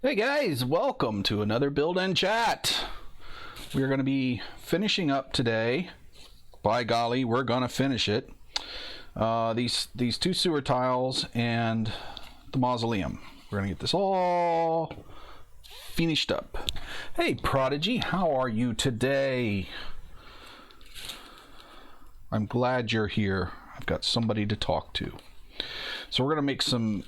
Hey guys, welcome to another Build and Chat. We're going to be finishing up today. By golly, we're going to finish it. These two sewer tiles and the mausoleum. We're going to get this all finished up. Hey Prodigy, how are you today? I'm glad you're here. I've got somebody to talk to. So we're going to make some...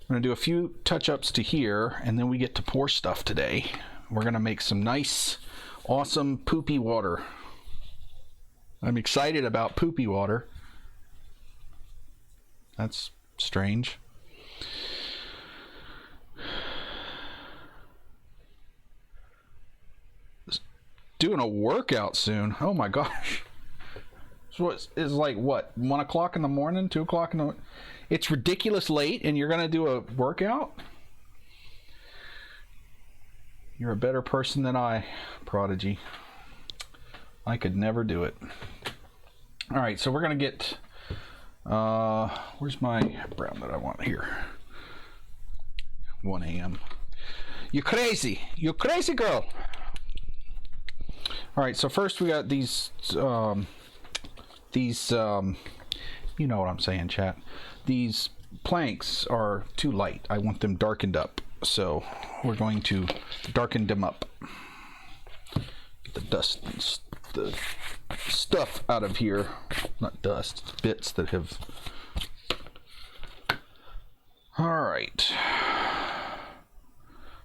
I'm going to do a few touch-ups to here, and then we get to pour stuff today. We're going to make some nice, awesome poopy water. I'm excited about poopy water. That's strange. Doing a workout soon. Oh my gosh. So it's like what? 1 o'clock in the morning? 2 o'clock in the morning? It's ridiculous late and you're going to do a workout? You're a better person than I, Prodigy. I could never do it. Alright, so we're going to get... where's my brown that I want here? 1 a.m. You crazy! You crazy girl! Alright, so first we got these... you know what I'm saying, chat. These planks are too light. I want them darkened up. So we're going to darken them up. Get the dust, the stuff out of here. Not dust, bits that have... Alright.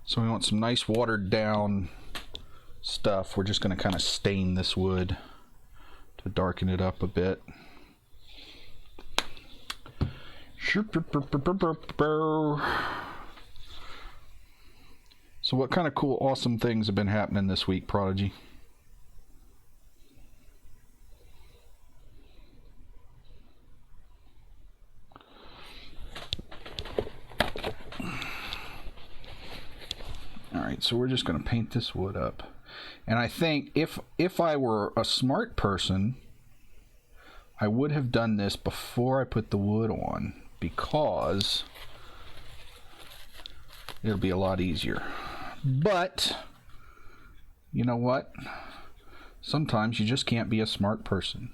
So we want some nice watered down stuff. We're just going to kind of stain this wood to darken it up a bit. So what kind of cool, awesome things have been happening this week, Prodigy? Alright, so we're just going to paint this wood up. And I think if I were a smart person, I would have done this before I put the wood on, because it'll be a lot easier. But you know what? Sometimes you just can't be a smart person.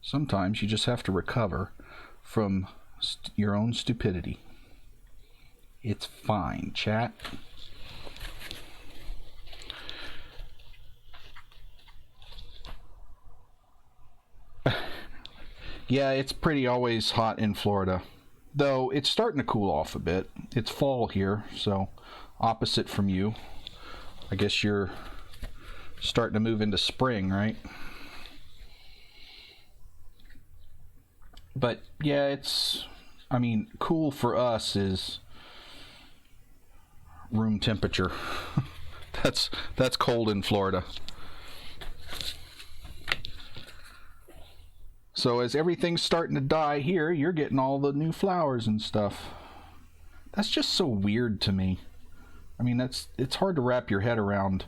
Sometimes you just have to recover from your own stupidity. It's fine, chat. Yeah, it's pretty always hot in Florida. Though it's starting to cool off a bit. It's fall here, so opposite from you. I guess you're starting to move into spring, right? But yeah, it's... I mean, cool for us is room temperature. That's cold in Florida. So as everything's starting to die here, you're getting all the new flowers and stuff. That's just so weird to me. I mean, it's hard to wrap your head around.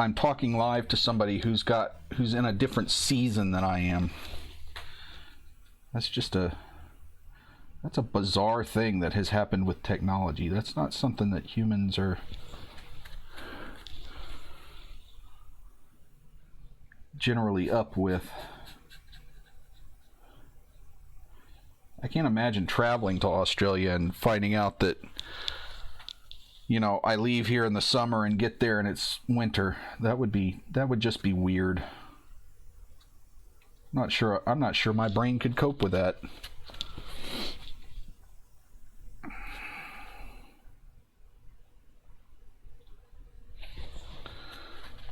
I'm talking live to somebody who's in a different season than I am. That's a bizarre thing that has happened with technology. That's not something that humans are generally up with. I can't imagine traveling to Australia and finding out that, you know, I leave here in the summer and get there and it's winter. That would just be weird. I'm not sure my brain could cope with that.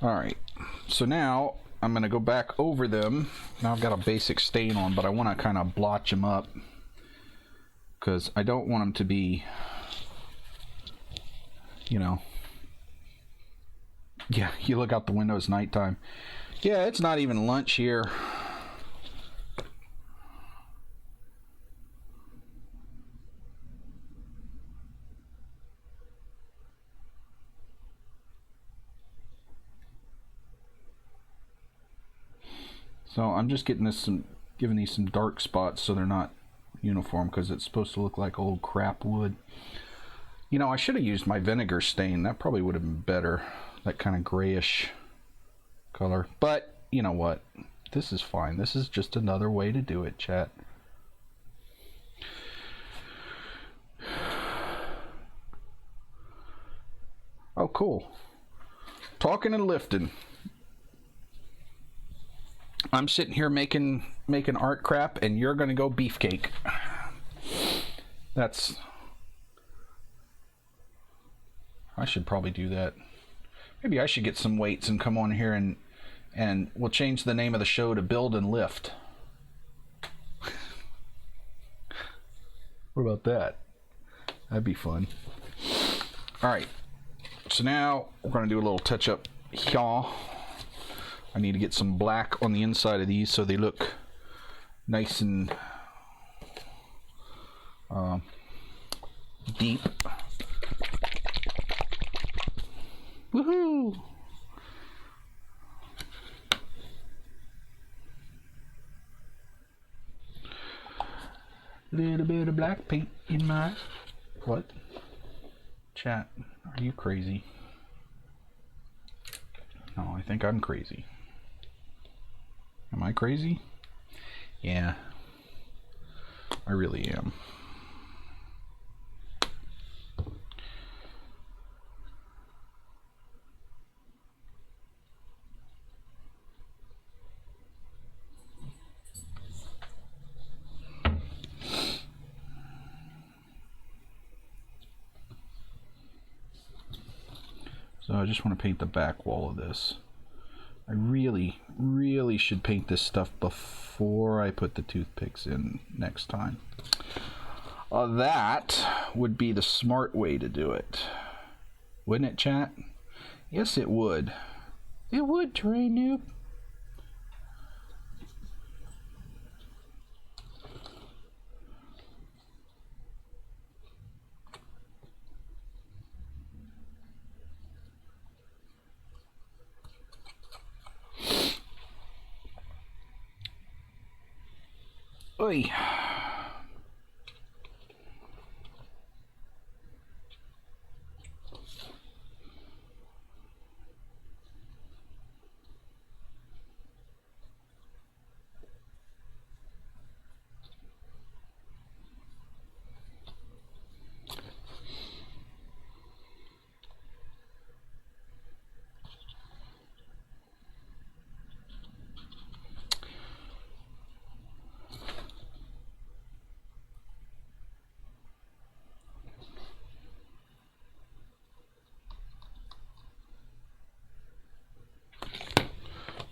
Alright, so now I'm going to go back over them. Now I've got a basic stain on, but I want to kind of blotch them up, because I don't want them to be, you know... Yeah, you look out the window, it's nighttime. Yeah, it's not even lunch here. So I'm just giving these some dark spots so they're not uniform, because it's supposed to look like old crap wood. You know, I should have used my vinegar stain. That probably would have been better. That kind of grayish color. But, you know what? This is fine. This is just another way to do it, chat. Oh, cool. Talking and lifting. I'm sitting here making art crap, and you're gonna go beefcake. That's... I should probably do that. Maybe I should get some weights and come on here and we'll change the name of the show to Build and Lift. What about that? That'd be fun. All right. So now we're going to do a little touch up here. I need to get some black on the inside of these so they look nice and deep. Woohoo! Little bit of black paint in my... What? Chat, are you crazy? No, I think I'm crazy. Am I crazy? Yeah, I really am. So I just want to paint the back wall of this. I really, really should paint this stuff before I put the toothpicks in next time. That would be the smart way to do it. Wouldn't it, chat? Yes, it would. It would, Terrainoob. Oi.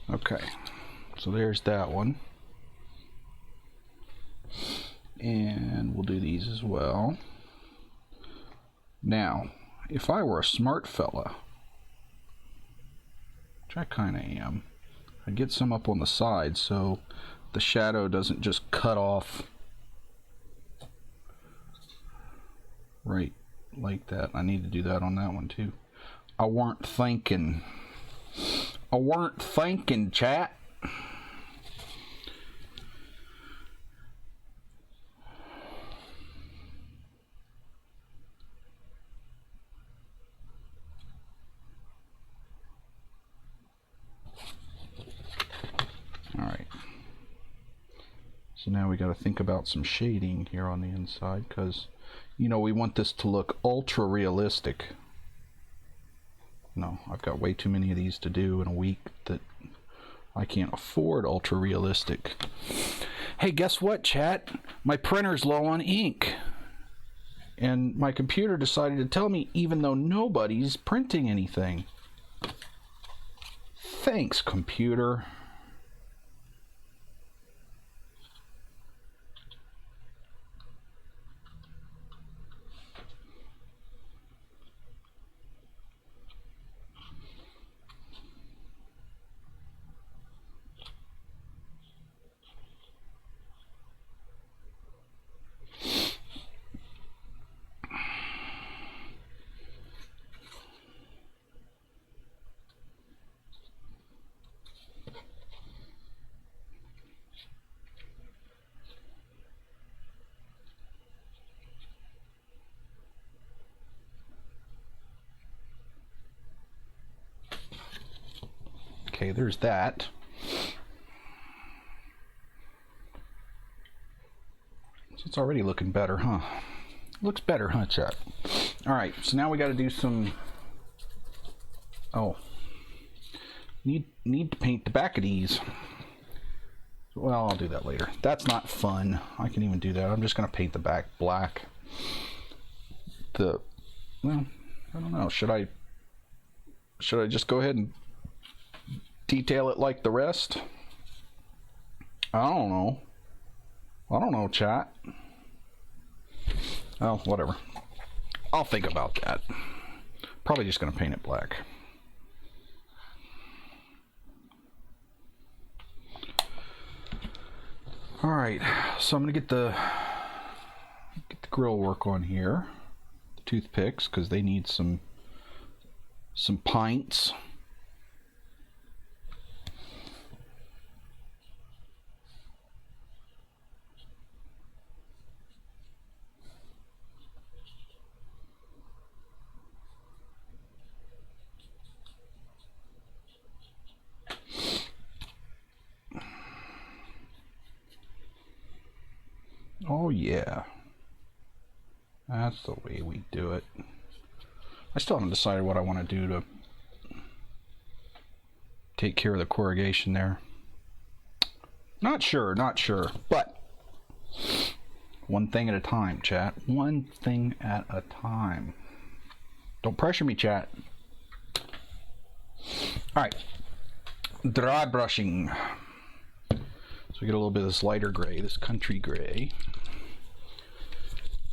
Okay, so there's that one. And we'll do these as well. Now, if I were a smart fella, which I kind of am, I'd get some up on the side so the shadow doesn't just cut off right like that. I need to do that on that one too. I weren't thinking. I weren't thinking, chat. All right. So now we got to think about some shading here on the inside because, you know, we want this to look ultra realistic. No, I've got way too many of these to do in a week that I can't afford ultra realistic. Hey, guess what, chat? My printer's low on ink. And my computer decided to tell me even though nobody's printing anything. Thanks, computer. Okay, there's that. So it's already looking better, huh? Looks better, huh, chat? Alright, so now we got to do some... Oh. Need to paint the back of these. Well, I'll do that later. That's not fun. I can even do that. I'm just going to paint the back black. Well, I don't know. Should I just go ahead and detail it like the rest? I don't know. I don't know, chat. Oh, whatever. I'll think about that. Probably just going to paint it black. Alright, so I'm going to get the grill work on here. The toothpicks, because they need some pints. Oh yeah, that's the way we do it. I still haven't decided what I want to do to take care of the corrugation there. Not sure, but one thing at a time, chat. One thing at a time. Don't pressure me, chat. Alright, dry brushing. So we get a little bit of this lighter gray, this country gray.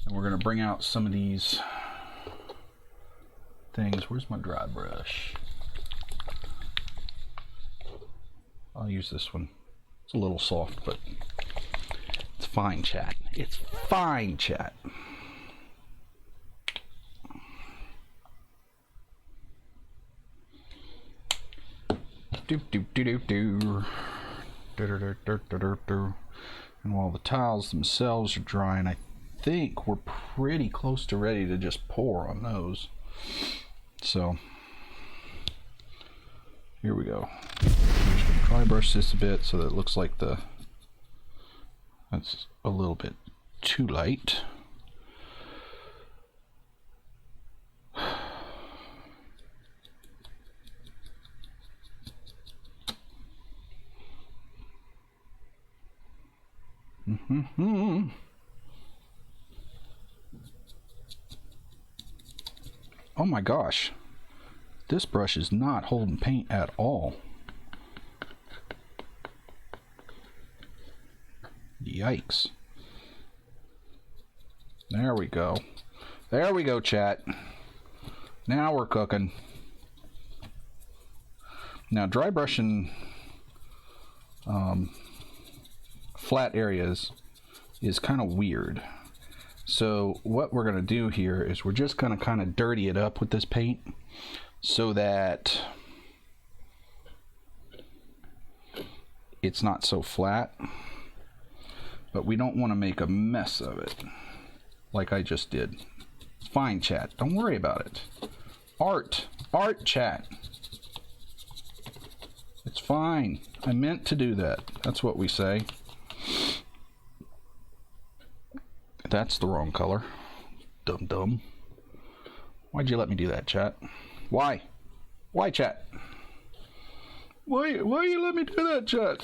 And we're going to bring out some of these things. Where's my dry brush? I'll use this one. It's a little soft, but it's fine, chat. It's fine, chat. Do. And while the tiles themselves are drying, I think we're pretty close to ready to just pour on those. So here we go. I'm just going to dry brush this a bit so that it looks like that's a little bit too light. Oh my gosh, this brush is not holding paint at all. Yikes. There we go. There we go, chat. Now we're cooking. Now dry brushing flat areas is kind of weird. So what we're going to do here is we're just going to kind of dirty it up with this paint so that it's not so flat, but we don't want to make a mess of it like I just did. It's fine, chat. Don't worry about it. Art, chat. It's fine. I meant to do that. That's what we say. That's the wrong color. Dum. Why'd you let me do that, chat? Why? Why, chat? Why you let me do that, chat?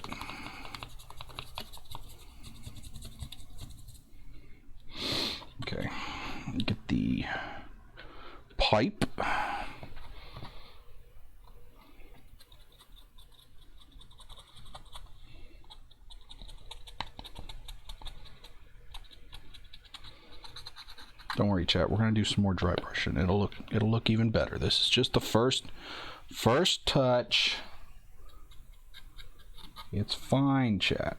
Okay. Get the pipe. Don't worry, chat. We're gonna do some more dry brushing. It'll look even better. This is just the first touch. It's fine, chat.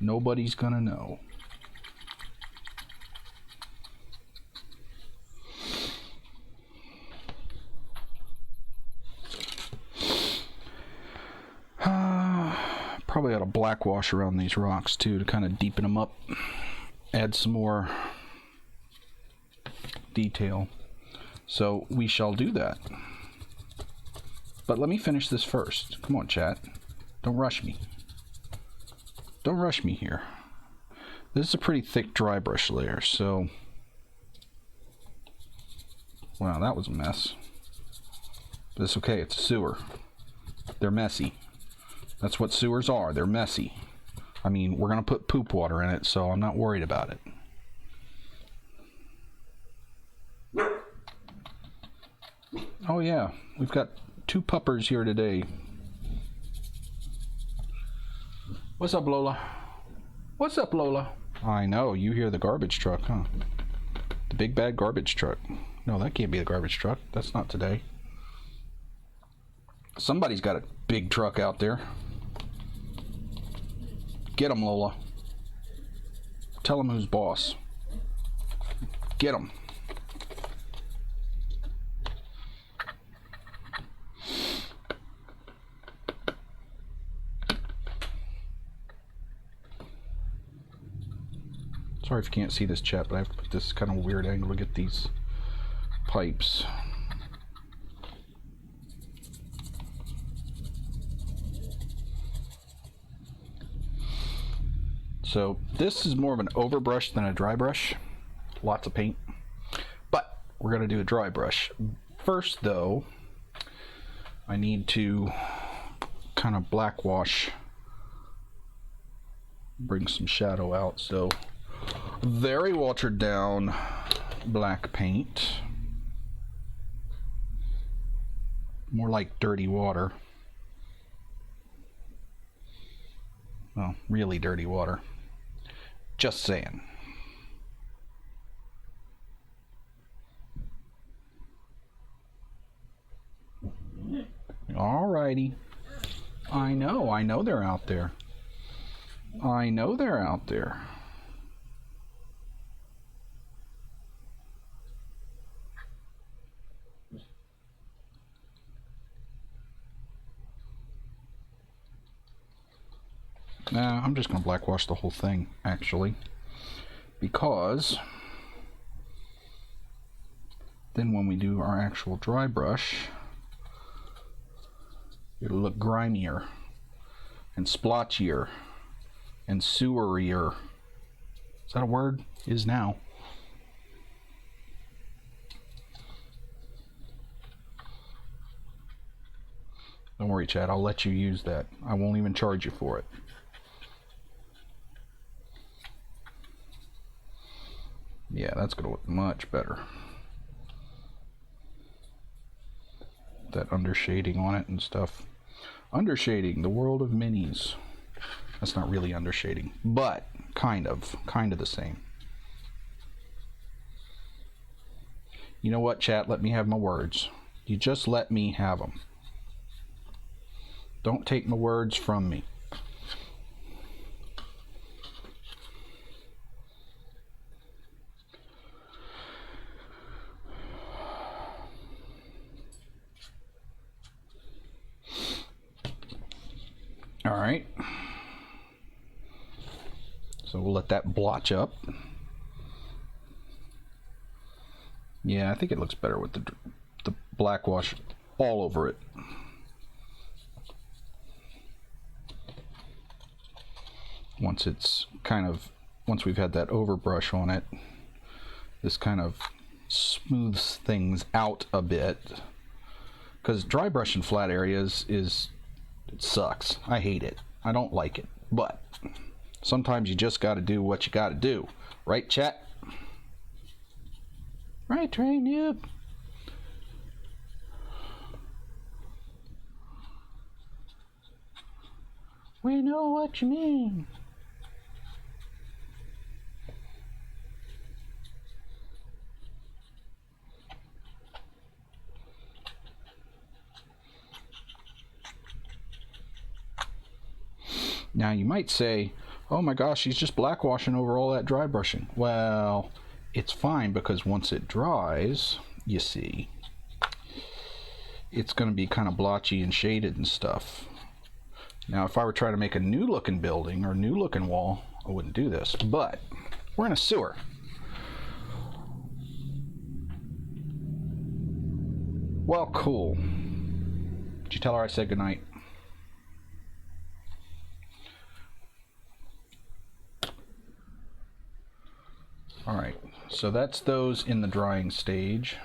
Nobody's gonna know. Probably ought to black wash around these rocks too to kind of deepen them up, add some more detail. So we shall do that. but let me finish this first. Come on, chat. Don't rush me. Don't rush me here. This is a pretty thick dry brush layer, so... Wow, that was a mess. But it's okay, it's a sewer. They're messy. That's what sewers are, they're messy. I mean, we're gonna put poop water in it, so I'm not worried about it. Oh yeah, we've got 2 puppers here today. What's up, Lola? What's up, Lola? I know, you hear the garbage truck, huh? The big bad garbage truck. No, that can't be the garbage truck. That's not today. Somebody's got a big truck out there. Get him, Lola. Tell him who's boss. Get him. Sorry if you can't see this, chat, but I have to put this kind of weird angle to get these pipes. So this is more of an overbrush than a dry brush. Lots of paint. But we're going to do a dry brush. First, though, I need to kind of black wash, bring some shadow out. So very watered down black paint. More like dirty water. Well, really dirty water. Just saying. Alrighty. I know they're out there. I know they're out there. Nah, I'm just going to black wash the whole thing, actually, because then when we do our actual dry brush, it'll look grimier and splotchier and sewerier. Is that a word? Is now. Don't worry, Chad, I'll let you use that. I won't even charge you for it. Yeah, that's going to look much better. That undershading on it and stuff. Undershading, the world of minis. That's not really undershading, but kind of the same. You know what, chat? Let me have my words. You just let me have them. Don't take my words from me. All right, so we'll let that blotch up. Yeah, I think it looks better with the black wash all over it. Once we've had that overbrush on it, this kind of smooths things out a bit. Because dry brush in flat areas it sucks. I hate it. I don't like it. But sometimes you just got to do what you got to do. Right, chat? Right, Terrainoob? We know what you mean. Now you might say, oh my gosh, he's just black washing over all that dry brushing. Well, it's fine because once it dries, you see, it's going to be kind of blotchy and shaded and stuff. Now if I were trying to make a new looking building or new looking wall, I wouldn't do this, but we're in a sewer. Well, cool. Did you you tell her I said goodnight? Alright, so that's those in the drying stage.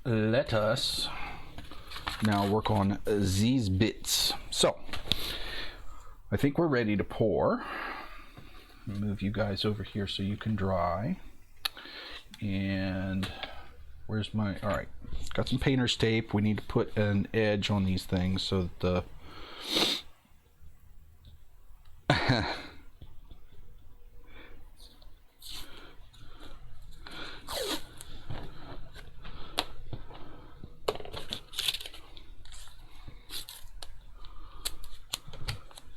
Let us now work on these bits. So, I think we're ready to pour. Move you guys over here so you can dry. And where's my, alright, got some painter's tape. We need to put an edge on these things so that the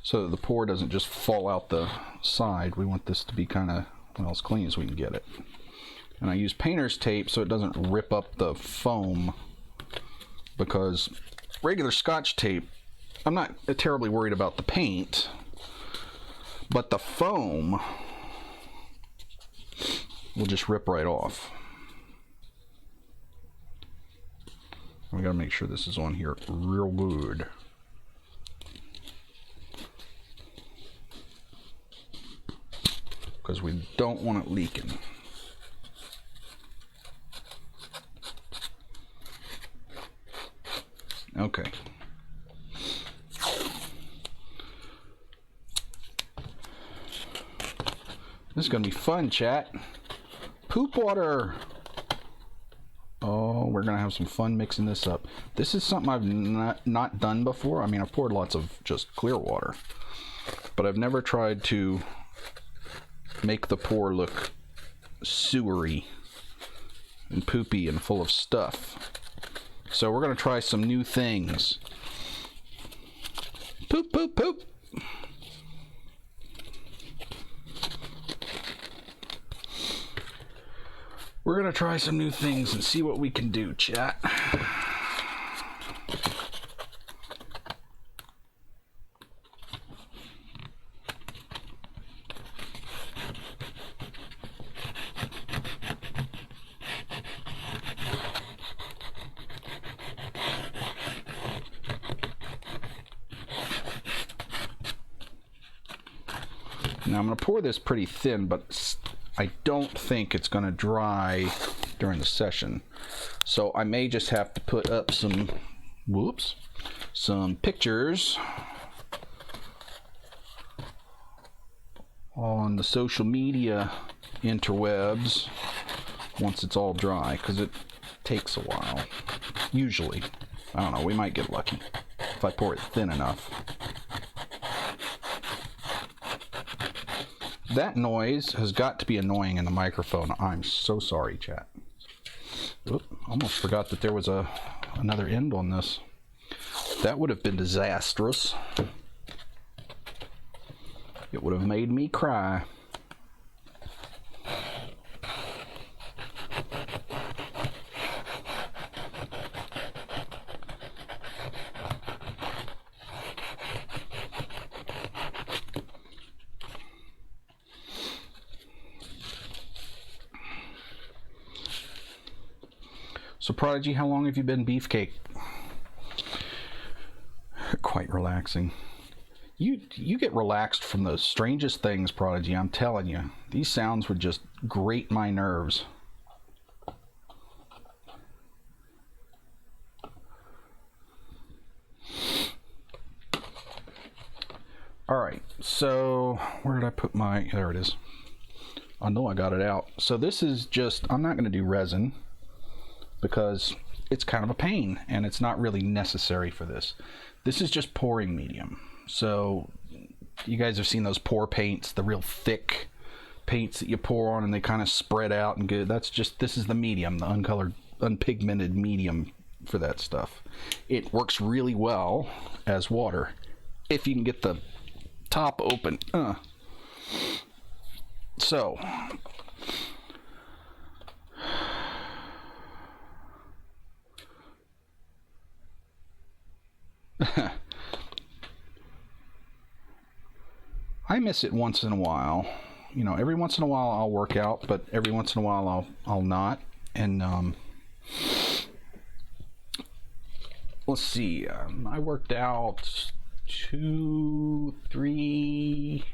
so that the pour doesn't just fall out the side. We want this to be kind of, well, as clean as we can get it. And I use painter's tape so it doesn't rip up the foam, because regular Scotch tape, I'm not terribly worried about the paint, but the foam will just rip right off. We gotta make sure this is on here real good. Because we don't want it leaking. Okay. This is going to be fun, chat. Poop water. Oh, we're going to have some fun mixing this up. This is something I've not done before. I mean, I've poured lots of just clear water, but I've never tried to make the pour look sewery and poopy and full of stuff. So we're going to try some new things. Poop, poop, poop. We're going to try some new things and see what we can do, chat. Now I'm going to pour this pretty thin, but I don't think it's going to dry during the session. So I may just have to put up some, some pictures on the social media interwebs once it's all dry, because it takes a while. Usually. I don't know, we might get lucky if I pour it thin enough. That noise has got to be annoying in the microphone. I'm so sorry, chat. Oop, almost forgot that there was another end on this. That would have been disastrous. It would have made me cry. So Prodigy, how long have you been beefcake? Quite relaxing. You get relaxed from the strangest things, Prodigy, I'm telling you. These sounds would just grate my nerves. Alright, so where did I put my, there it is. I know I got it out. So this is just, I'm not going to do resin, because it's kind of a pain and it's not really necessary for this. This is just pouring medium. So you guys have seen those pour paints, the real thick paints that you pour on and they kind of spread out and good. That's just, this is the medium, the uncolored, unpigmented medium for that stuff. It works really well as water if you can get the top open. So I miss it once in a while. You know, every once in a while I'll work out, but every once in a while I'll not. And let's see. I worked out 2-3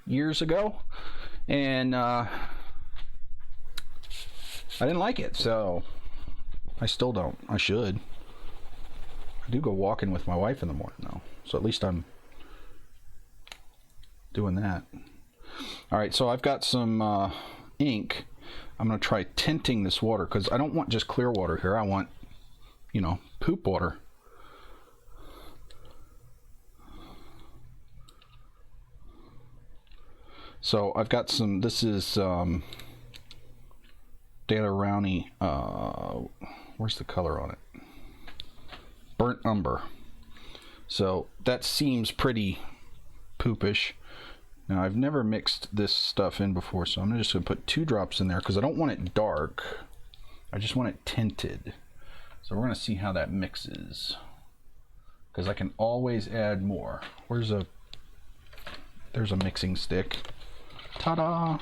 years ago, and I didn't like it, so I still don't. I should. I do go walking with my wife in the morning though, so at least I'm doing that. All right, so I've got some ink. I'm going to try tinting this water because I don't want just clear water here. I want, you know, poop water. So I've got some, this is Terrainoob, where's the color on it? Burnt umber. So that seems pretty poopish. Now I've never mixed this stuff in before, so I'm just going to put 2 drops in there because I don't want it dark. I just want it tinted. So we're going to see how that mixes, because I can always add more. There's a mixing stick. Ta-da!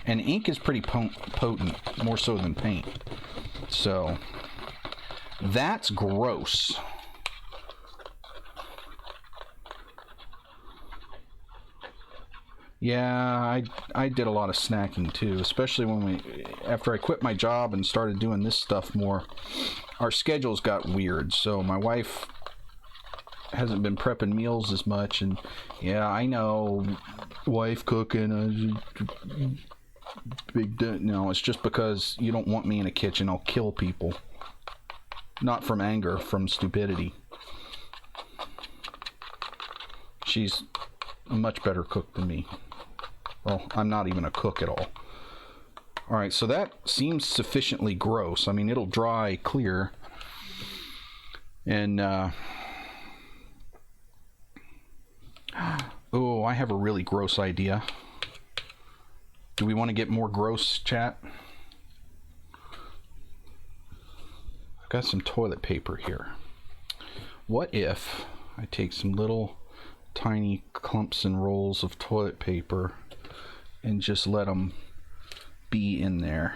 And ink is pretty potent, more so than paint. So that's gross. Yeah, I did a lot of snacking too, especially when after I quit my job and started doing this stuff more, our schedules got weird. So my wife hasn't been prepping meals as much, and yeah, I know, wife cooking, no, it's just because you don't want me in a kitchen. I'll kill people. Not from anger, from stupidity. She's a much better cook than me. Well, I'm not even a cook at all. Alright, so that seems sufficiently gross. I mean, it'll dry clear. And, oh, I have a really gross idea. Do we want to get more gross, chat? I've got some toilet paper here. What if I take some little tiny clumps and rolls of toilet paper and just let them be in there?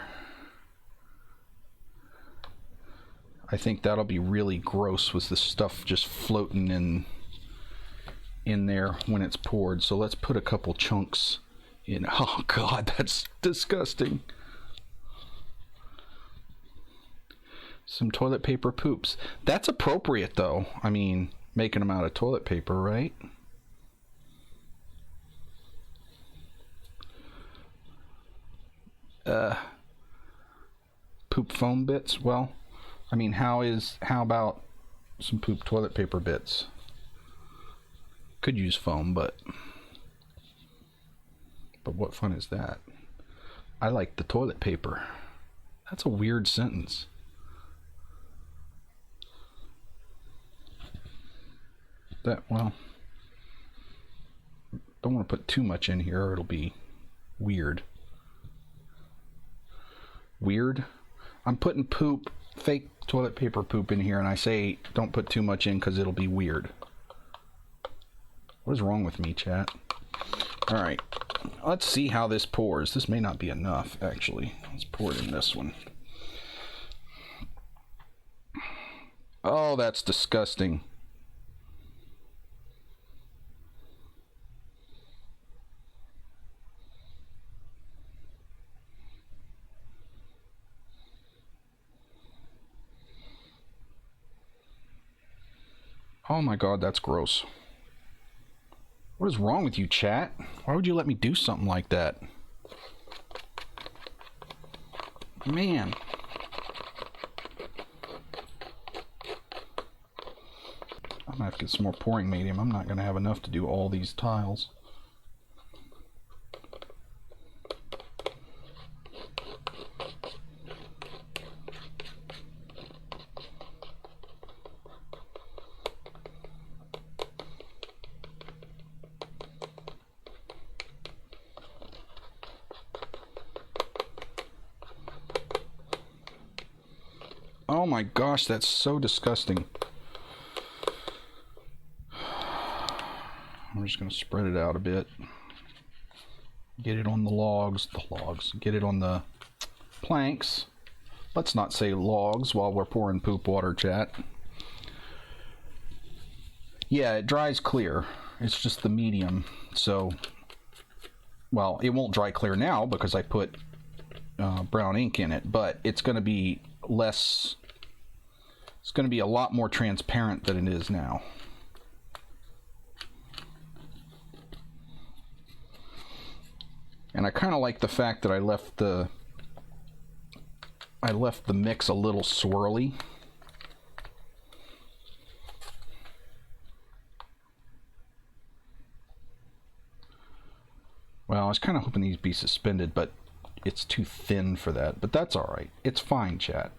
I think that'll be really gross with the stuff just floating in there when it's poured. So let's put a couple chunks in. Oh God, that's disgusting. Some toilet paper poops. That's appropriate though. I mean, making them out of toilet paper, right? Poop foam bits. Well, I mean, how about some poop toilet paper bits? Could use foam, but what fun is that? I like the toilet paper. That's a weird sentence. Well, don't want to put too much in here or it'll be weird. Weird? I'm putting poop, fake toilet paper poop in here, and I say don't put too much in because it'll be weird. What is wrong with me, chat? Alright, let's see how this pours. This may not be enough, actually. Let's pour it in this one. Oh, that's disgusting. Oh my God, that's gross. What is wrong with you, chat? Why would you let me do something like that? Man. I'm gonna have to get some more pouring medium. I'm not gonna have enough to do all these tiles. Oh my gosh, that's so disgusting. I'm just going to spread it out a bit. Get it on the logs. Get it on the planks. Let's not say logs while we're pouring poop water, chat. Yeah, it dries clear. It's just the medium. So, well, it won't dry clear now because I put brown ink in it, but it's going to be less. It's going to be a lot more transparent than it is now. And I kind of like the fact that I left the mix a little swirly. Well, I was kind of hoping these be suspended, but it's too thin for that. But that's all right. It's fine, chat.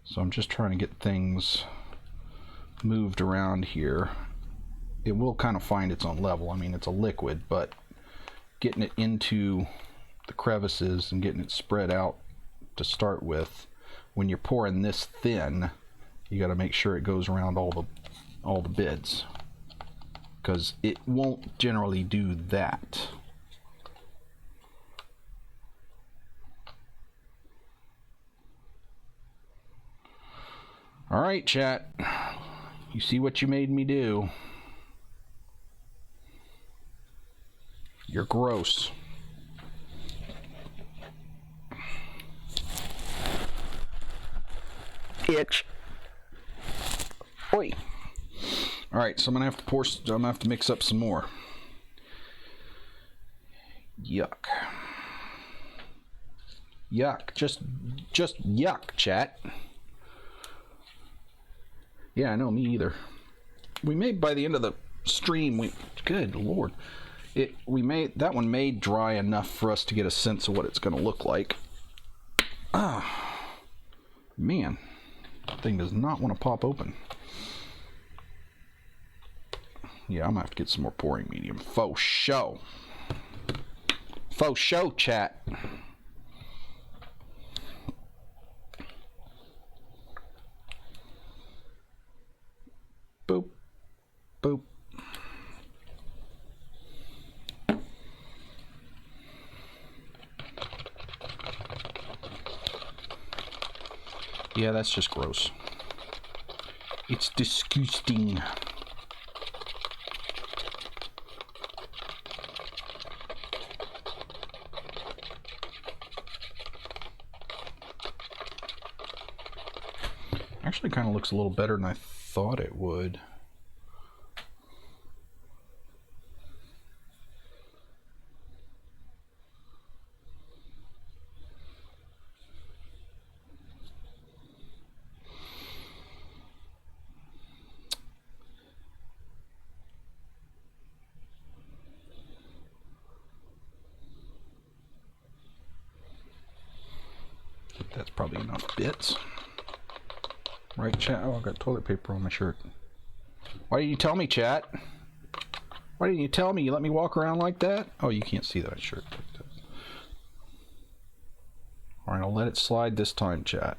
So I'm just trying to get things moved around here. It will kind of find its own level. I mean, it's a liquid, but getting it into the crevices and getting it spread out to start with, when you're pouring this thin, you got to make sure it goes around all the bits, because it won't generally do that. All right, chat. You see what you made me do? You're gross. Itch. Oi. All right, so I'm gonna have to mix up some more. Yuck. Yuck. Just yuck, chat. Yeah, I know, me either. We may, by the end of the stream, good lord, that one may dry enough for us to get a sense of what it's going to look like. Ah, man, that thing does not want to pop open. Yeah, I'm gonna have to get some more pouring medium. Faux show. Faux show, chat. Boop. Boop. Yeah, that's just gross. It's disgusting. Actually kind of looks a little better than I thought it would. I think that's probably enough bits. Right, chat? Oh, I got toilet paper on my shirt. Why didn't you tell me, chat? Why didn't you tell me? You let me walk around like that? Oh, you can't see that shirt. Alright, I'll let it slide this time, chat.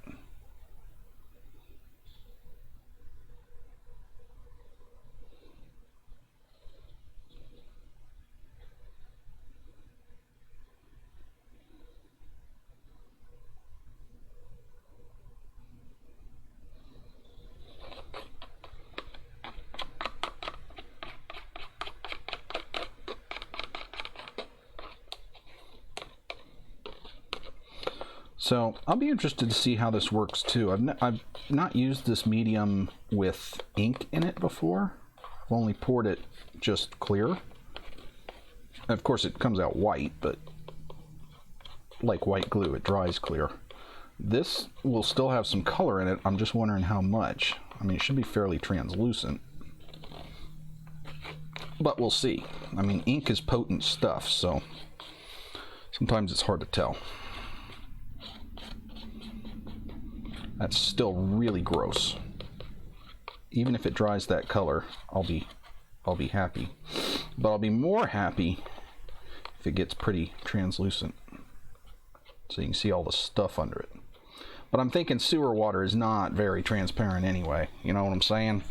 So I'll be interested to see how this works too. I've not used this medium with ink in it before. I've only poured it just clear. Of course it comes out white, but like white glue, it dries clear. This will still have some color in it. I'm just wondering how much. I mean, it should be fairly translucent, but we'll see. I mean, ink is potent stuff, so sometimes it's hard to tell. That's still really gross. Even if it dries that color, I'll be happy. But I'll be more happy if it gets pretty translucent, so you can see all the stuff under it. But I'm thinking sewer water is not very transparent anyway. You know what I'm saying?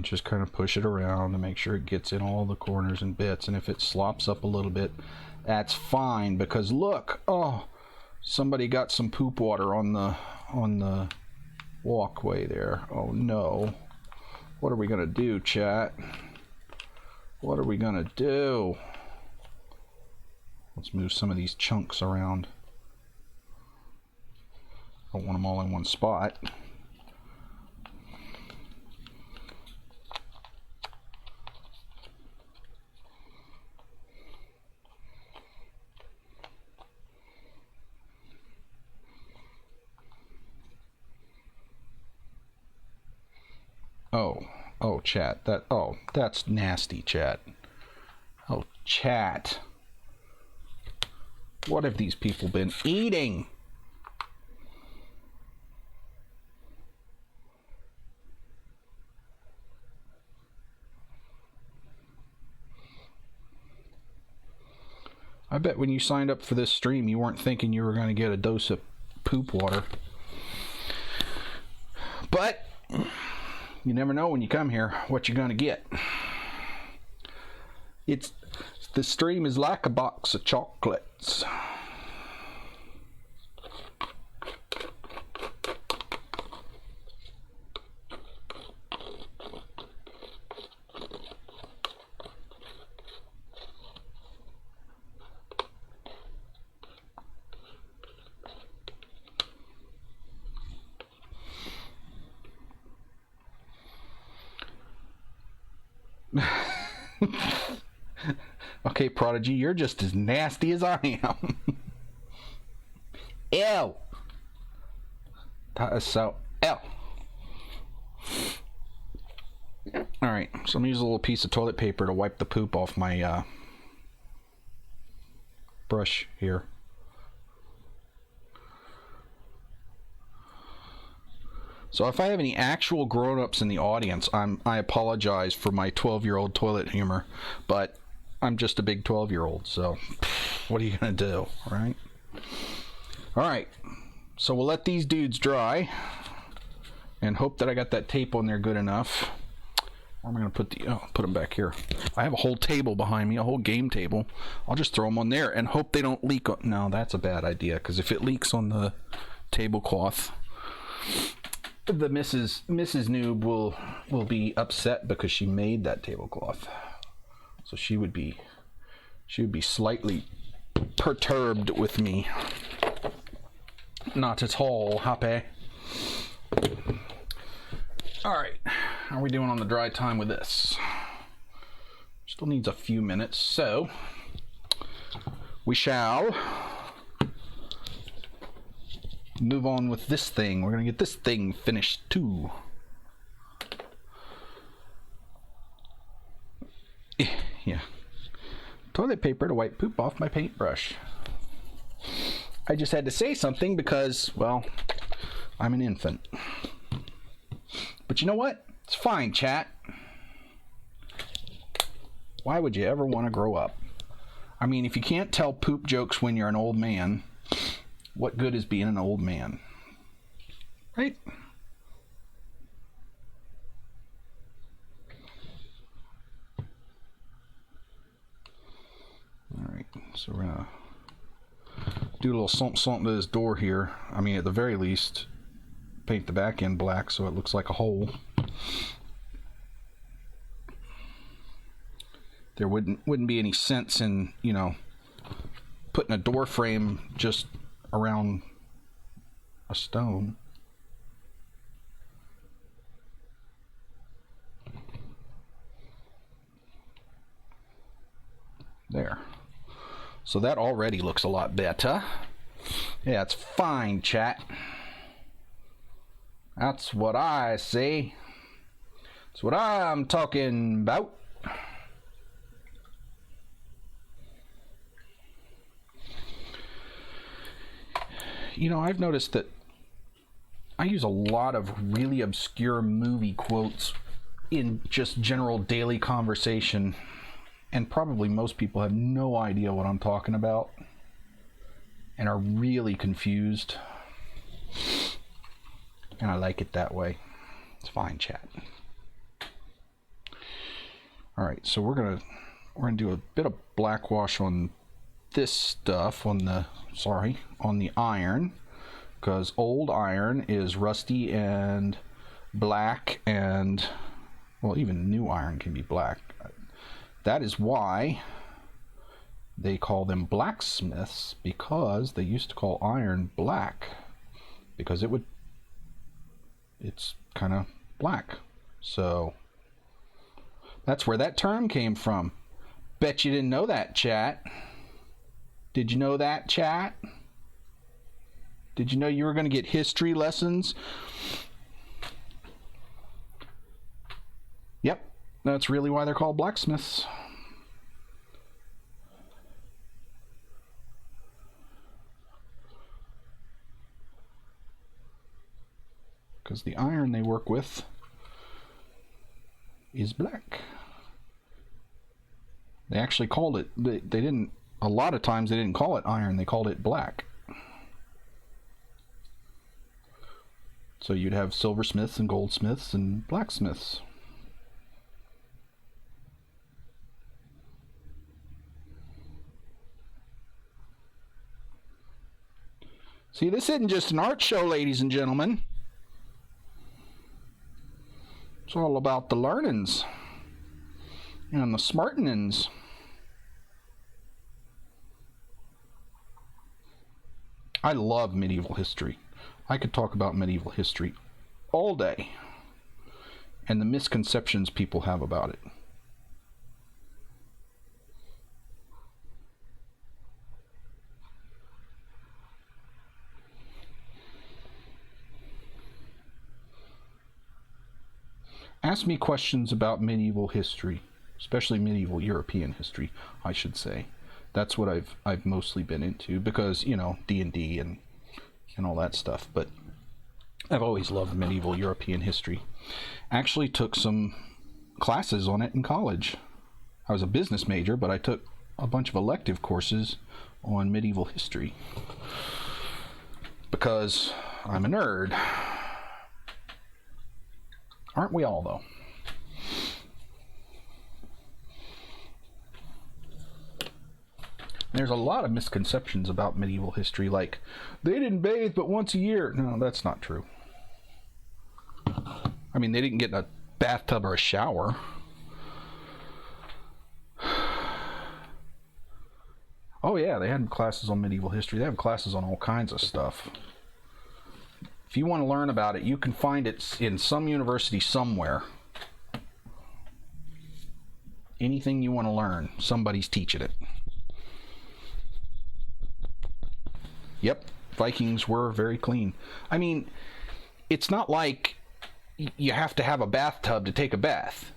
just kind of push it around to make sure it gets in all the corners and bits. And if it slops up a little bit, that's fine, because look, oh, somebody got some poop water on the walkway there. Oh no. What are we gonna do, chat? What are we gonna do? Let's move some of these chunks around. Don't want them all in one spot. Oh, chat. That's nasty, chat. Oh, chat. What have these people been eating? I bet when you signed up for this stream, you weren't thinking you were going to get a dose of poop water. But you never know when you come here what you're going to get. The stream is like a box of chocolates. Okay, Prodigy, you're just as nasty as I am. Ew. That is so ew. Alright, so I'm gonna use a little piece of toilet paper to wipe the poop off my brush here. So if I have any actual grown-ups in the audience, I apologize for my 12-year-old toilet humor, but I'm just a big 12-year-old, so what are you gonna do, right? All right, so we'll let these dudes dry and hope that I got that tape on there good enough. I'm gonna put them back here. I have a whole table behind me, a whole game table. I'll just throw them on there and hope they don't leak. No, that's a bad idea, because if it leaks on the tablecloth, the Mrs. Noob will be upset because she made that tablecloth. So she would be slightly perturbed with me. Not at all happy. All right, how are we doing on the dry time with this? Still needs a few minutes, so we shall move on with this thing. We're gonna get this thing finished too. Yeah. Toilet paper to wipe poop off my paintbrush. I just had to say something because, well, I'm an infant. But you know what? It's fine, chat. Why would you ever want to grow up? I mean, if you can't tell poop jokes when you're an old man, what good is being an old man? Right? Alright, so we're gonna do a little something to this door here. I mean, at the very least, paint the back end black so it looks like a hole. There wouldn't be any sense in, you know, putting a door frame just around a stone. There. So that already looks a lot better. Yeah, it's fine, chat. That's what I say. That's what I'm talking about. You know, I've noticed that I use a lot of really obscure movie quotes in just general daily conversation, and probably most people have no idea what I'm talking about and are really confused. And I like it that way. It's fine, chat. All right, so we're gonna do a bit of black wash on this stuff, on the iron, because old iron is rusty and black, and well, even new iron can be black. That is why they call them blacksmiths, because they used to call iron black, because it's kind of black. So that's where that term came from. Bet you didn't know that, chat. Did you know that, chat? Did you know you were going to get history lessons? Yep, that's really why they're called blacksmiths. Because the iron they work with is black. They actually called it, they didn't, a lot of times they didn't call it iron, they called it black. So you'd have silversmiths and goldsmiths and blacksmiths. See, this isn't just an art show, ladies and gentlemen. It's all about the learnings and the smartenings. I love medieval history. I could talk about medieval history all day and the misconceptions people have about it. Ask me questions about medieval history, especially medieval European history, I should say. That's what I've mostly been into, because, you know, D&D and all that stuff, but I've always loved medieval European history. Actually took some classes on it in college. I was a business major, but I took a bunch of elective courses on medieval history because I'm a nerd. Aren't we all, though? There's a lot of misconceptions about medieval history, like, they didn't bathe but once a year. No, that's not true. I mean, they didn't get in a bathtub or a shower. Oh yeah, they had classes on medieval history. They have classes on all kinds of stuff. If you want to learn about it, you can find it in some university somewhere. Anything you want to learn, somebody's teaching it. Yep, Vikings were very clean. I mean, it's not like you have to have a bathtub to take a bath.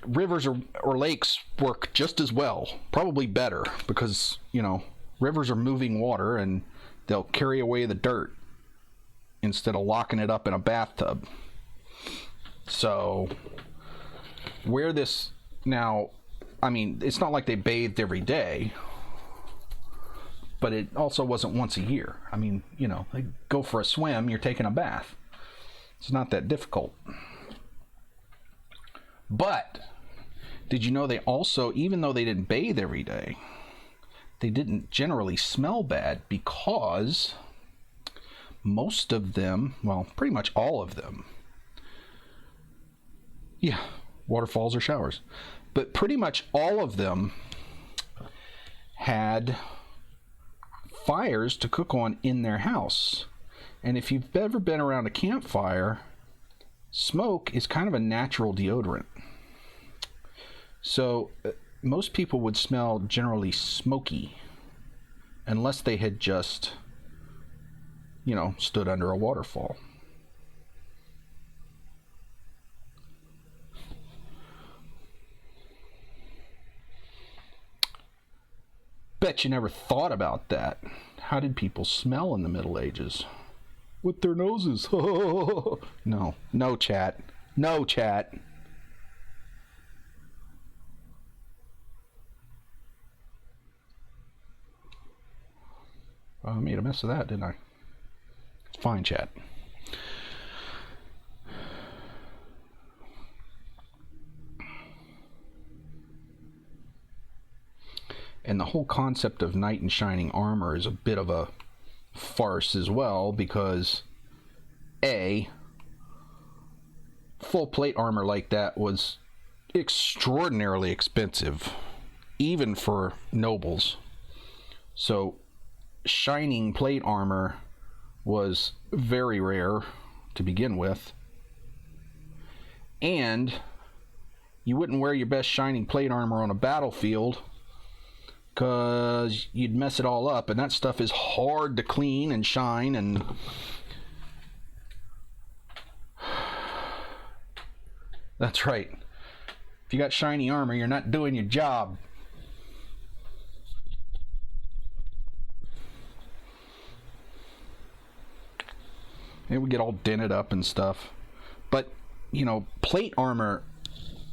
Rivers or lakes work just as well, probably better, because, you know, rivers are moving water and they'll carry away the dirt instead of locking it up in a bathtub. So where this now, I mean, it's not like they bathed every day, but it also wasn't once a year. I mean, you know, they go for a swim, you're taking a bath. It's not that difficult. But did you know they also, even though they didn't bathe every day, they didn't generally smell bad, because most of them, well, pretty much all of them, yeah, waterfalls or showers, but pretty much all of them had fires to cook on in their house. And if you've ever been around a campfire, smoke is kind of a natural deodorant. So most people would smell generally smoky unless they had just, you know, stood under a waterfall. Bet you never thought about that. How did people smell in the Middle Ages? With their noses. No, no chat. No chat. I made a mess of that, didn't I? It's fine, chat. And the whole concept of knight in shining armor is a bit of a farce as well, because A, full plate armor like that was extraordinarily expensive, even for nobles. So shining plate armor was very rare to begin with, and you wouldn't wear your best shining plate armor on a battlefield because you'd mess it all up, and that stuff is hard to clean and shine. And that's right, if you got shiny armor, you're not doing your job. It would get all dented up and stuff. But, you know, plate armor,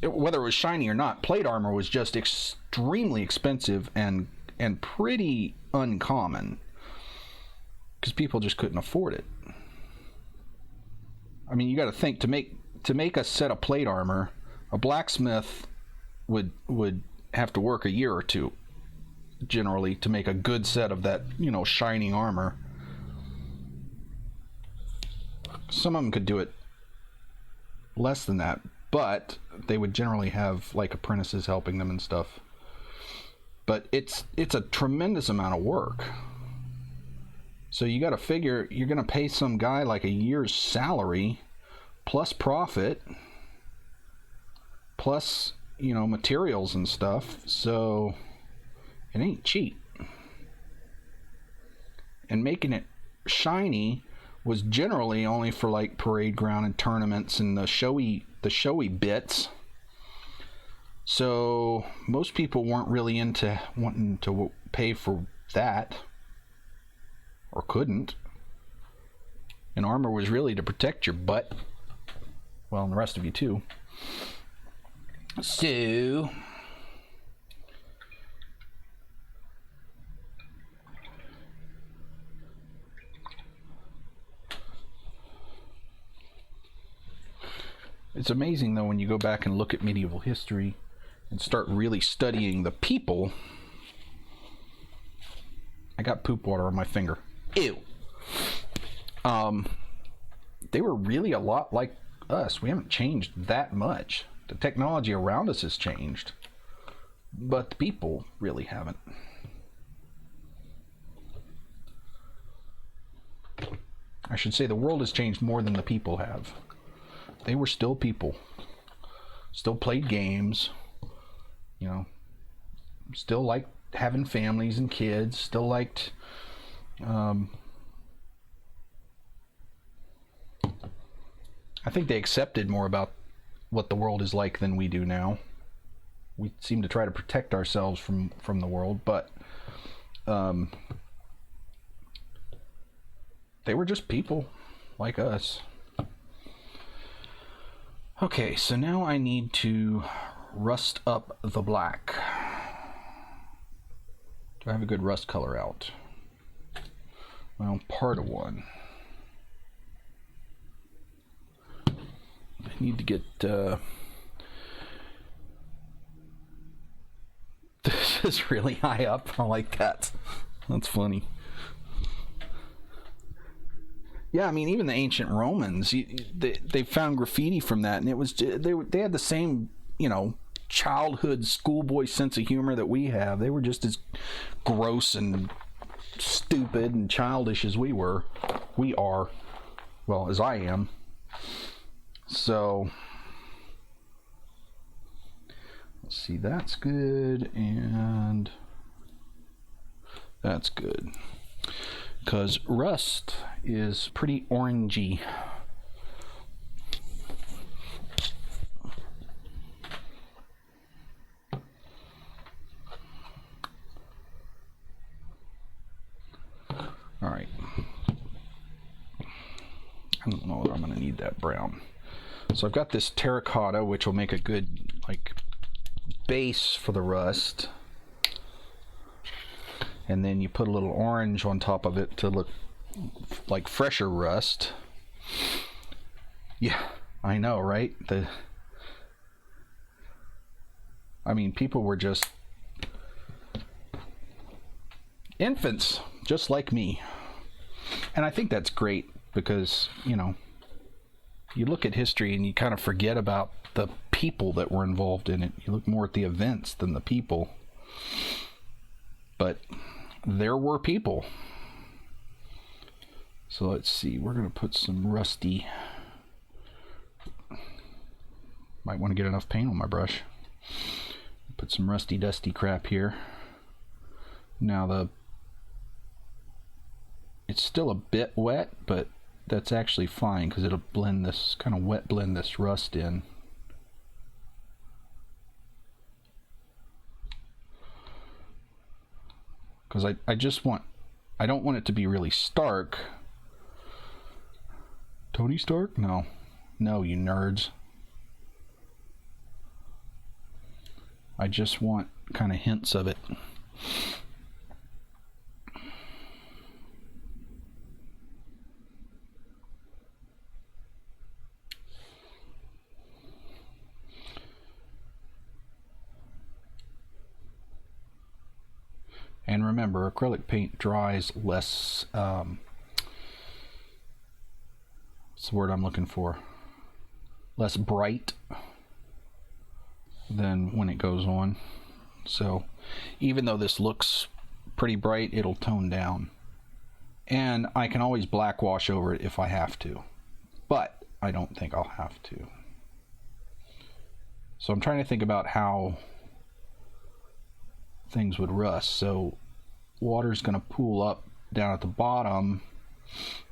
whether it was shiny or not, plate armor was just extremely expensive and pretty uncommon, because people just couldn't afford it. I mean, you got to think, to make a set of plate armor, a blacksmith would have to work a year or two generally to make a good set of that, you know, shining armor. Some of them could do it less than that, but they would generally have like apprentices helping them and stuff. But it's a tremendous amount of work. So you got to figure you're going to pay some guy like a year's salary plus profit plus, you know, materials and stuff. So it ain't cheap. And making it shiny was generally only for like parade ground and tournaments and the showy bits. So most people weren't really into wanting to pay for that, or couldn't. And armor was really to protect your butt, well, and the rest of you too. So it's amazing, though, when you go back and look at medieval history and start really studying the people. I got poop water on my finger. Ew. They were really a lot like us. We haven't changed that much. The technology around us has changed, but the people really haven't. I should say the world has changed more than the people have. They were still people, still played games, you know, still liked having families and kids, still liked I think they accepted more about what the world is like than we do now. We seem to try to protect ourselves from the world, but they were just people like us. Okay, so now I need to rust up the black. Do I have a good rust color out? Well, part of one. I need to get this is really high up. I like that. That's funny. Yeah, I mean, even the ancient Romans, they found graffiti from that, and it was they had the same, you know, childhood schoolboy sense of humor that we have. They were just as gross and stupid and childish as we were. We are, well, as I am. So let's see, that's good, and that's good, because rust is pretty orangey. All right, I don't know if I'm going to need that brown. So I've got this terracotta, which will make a good like base for the rust, and then you put a little orange on top of it to look like fresher rust. Yeah, I know, right? I mean, people were just Infants, just like me. And I think that's great because, you know, you look at history and you kind of forget about the people that were involved in it. You look more at the events than the people. But there were people. So let's see, we're going to put some rusty. Might want to get enough paint on my brush. Put some rusty dusty crap here. Now it's still a bit wet, but that's actually fine because it'll blend this, kind of wet blend this rust in. Because I don't want it to be really stark. Tony Stark? No. No, you nerds. I just want kind of hints of it. And remember, acrylic paint dries less, what's the word I'm looking for? Less bright than when it goes on. So even though this looks pretty bright, it'll tone down. And I can always black wash over it if I have to. But I don't think I'll have to. So I'm trying to think about how things would rust. So water's going to pool up down at the bottom,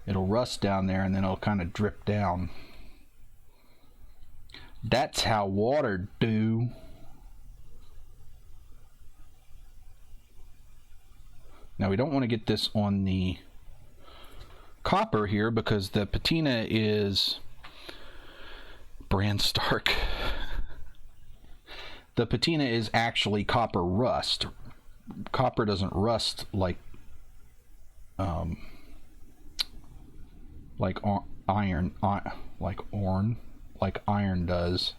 it'll rust down there, and then it'll kind of drip down. That's how water do. Now we don't want to get this on the copper here because the patina is brand stark. The patina is actually copper rust. Copper doesn't rust like iron, like iron does.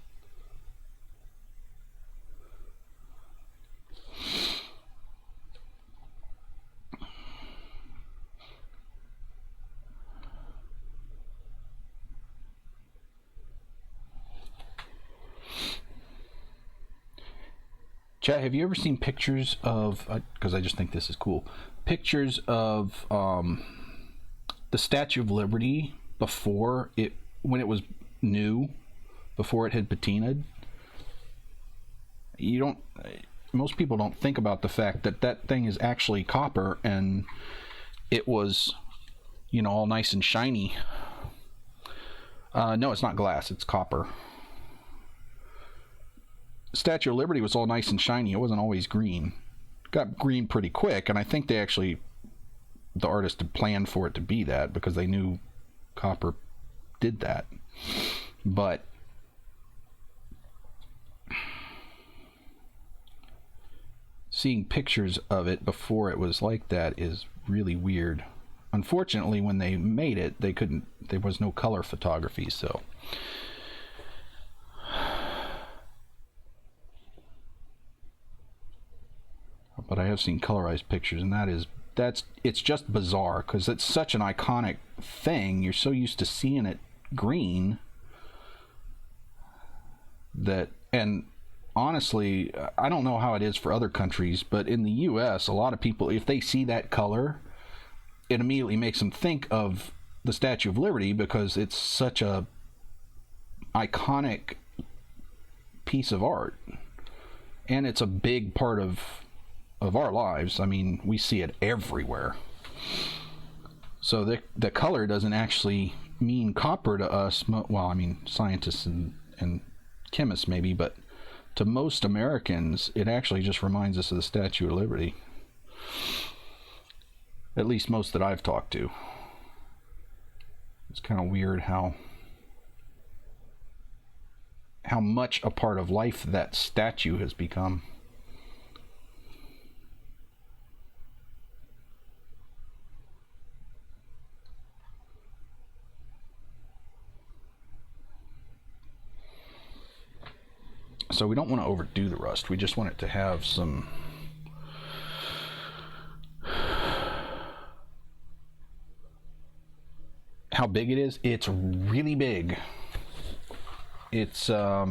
Chat, have you ever seen pictures of, because I just think this is cool, pictures of the Statue of Liberty before it, when it was new, before it had patinaed? You don't, most people don't think about the fact that that thing is actually copper, and it was, you know, all nice and shiny. No, it's not glass, it's copper. Statue of Liberty was all nice and shiny. It wasn't always green. It got green pretty quick, and I think they actually, the artist had planned for it to be that because they knew copper did that. But seeing pictures of it before it was like that is really weird. Unfortunately, when they made it, they couldn't, there was no color photography, so but I have seen colorized pictures, and it's just bizarre because it's such an iconic thing. You're so used to seeing it green that, and honestly, I don't know how it is for other countries, but in the US, a lot of people, if they see that color, it immediately makes them think of the Statue of Liberty because it's such a iconic piece of art, and it's a big part of our lives. I mean, we see it everywhere. So the color doesn't actually mean copper to us. Well, I mean, scientists and chemists maybe, but to most Americans, it actually just reminds us of the Statue of Liberty. At least most that I've talked to. It's kind of weird how much a part of life that statue has become. So we don't want to overdo the rust. We just want it to have some how big it is. It's really big. It's I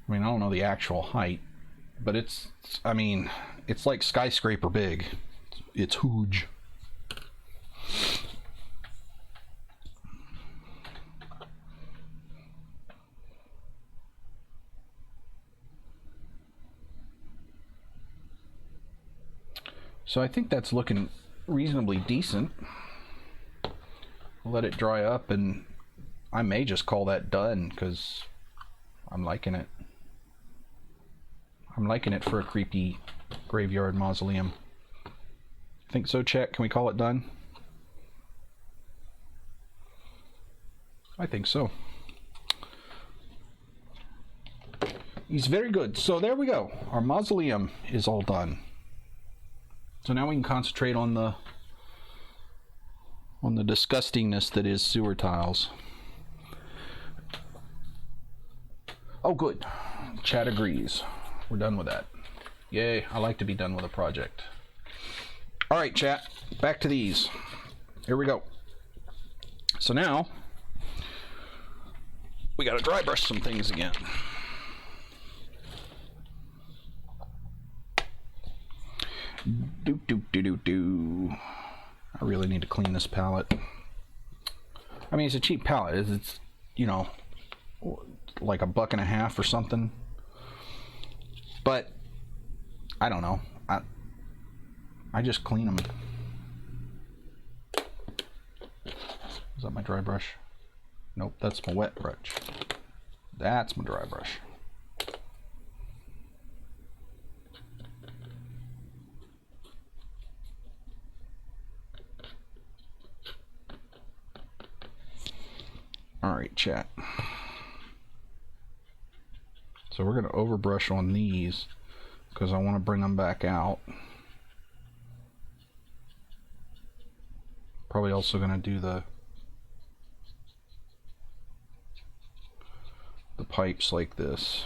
mean, I don't know the actual height, but I mean, it's like skyscraper big. It's huge. So I think that's looking reasonably decent. Let it dry up, and I may just call that done because I'm liking it. I'm liking it for a creepy graveyard mausoleum. Think so, Chet? Can we call it done? I think so. He's very good. So there we go. Our mausoleum is all done. So now we can concentrate on the disgustingness that is sewer tiles. Oh, good. Chad agrees. We're done with that. Yay, I like to be done with a project. All right, chat, back to these. Here we go. So now we got to dry brush some things again. I really need to clean this palette. I mean, it's a cheap palette. It's, you know, like $1.50 or something. But I don't know. I just clean them. Is that my dry brush? Nope, that's my wet brush. That's my dry brush. All right, chat. So we're going to overbrush on these because I want to bring them back out. Probably also going to do the pipes like this.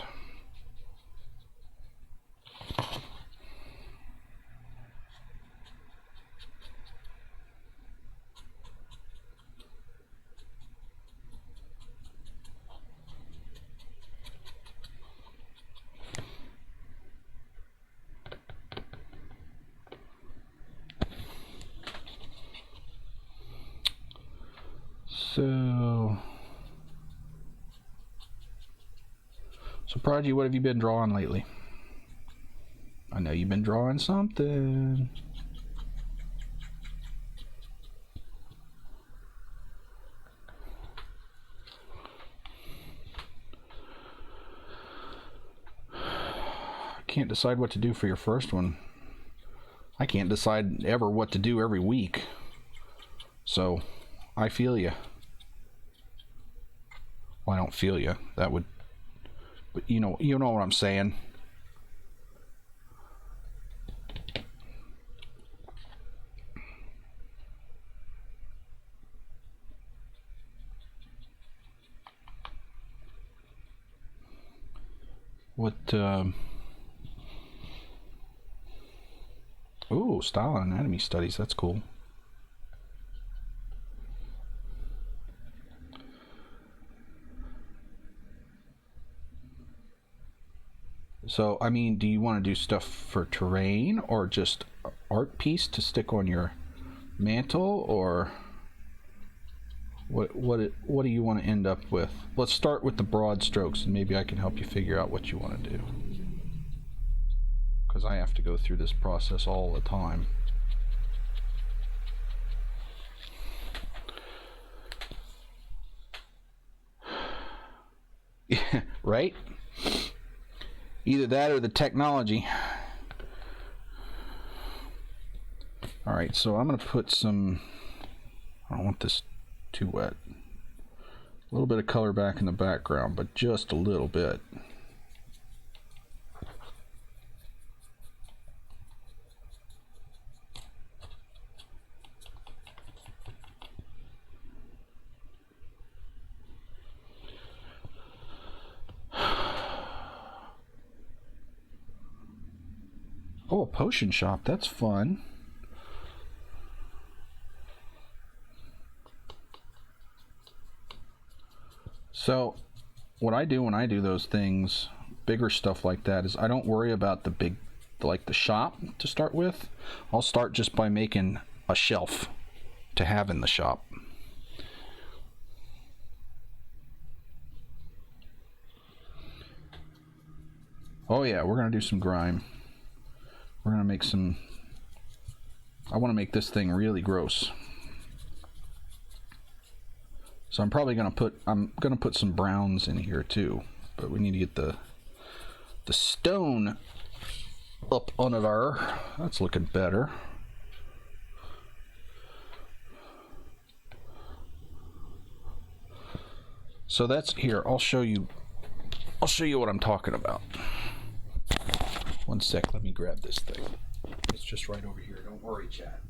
So Prodigy, what have you been drawing lately? I know you've been drawing something. Can't decide what to do for your first one. I can't decide ever what to do every week. So, I feel you. Well, I don't feel you. That would, but you know what I'm saying. What? Oh, style and anatomy studies. That's cool. So, I mean, do you want to do stuff for terrain or just art piece to stick on your mantle, or what do you want to end up with? Let's start with the broad strokes, and maybe I can help you figure out what you want to do. Because I have to go through this process all the time. Yeah, right? Either that or the technology. Alright, so I'm going to put some... I don't want this too wet. A little bit of color back in the background, but just a little bit. Oh, a potion shop. That's fun. So what I do when I do those things, bigger stuff like that, is I don't worry about the big, like the shop to start with. I'll start just by making a shelf to have in the shop. Oh yeah, we're gonna do some grime. We're gonna make some, I want to make this thing really gross. So I'm probably gonna put some browns in here too, but we need to get the stone up on it there. That's looking better. So that's here. I'll show you what I'm talking about. One sec, let me grab this thing. It's just right over here. Don't worry, chat.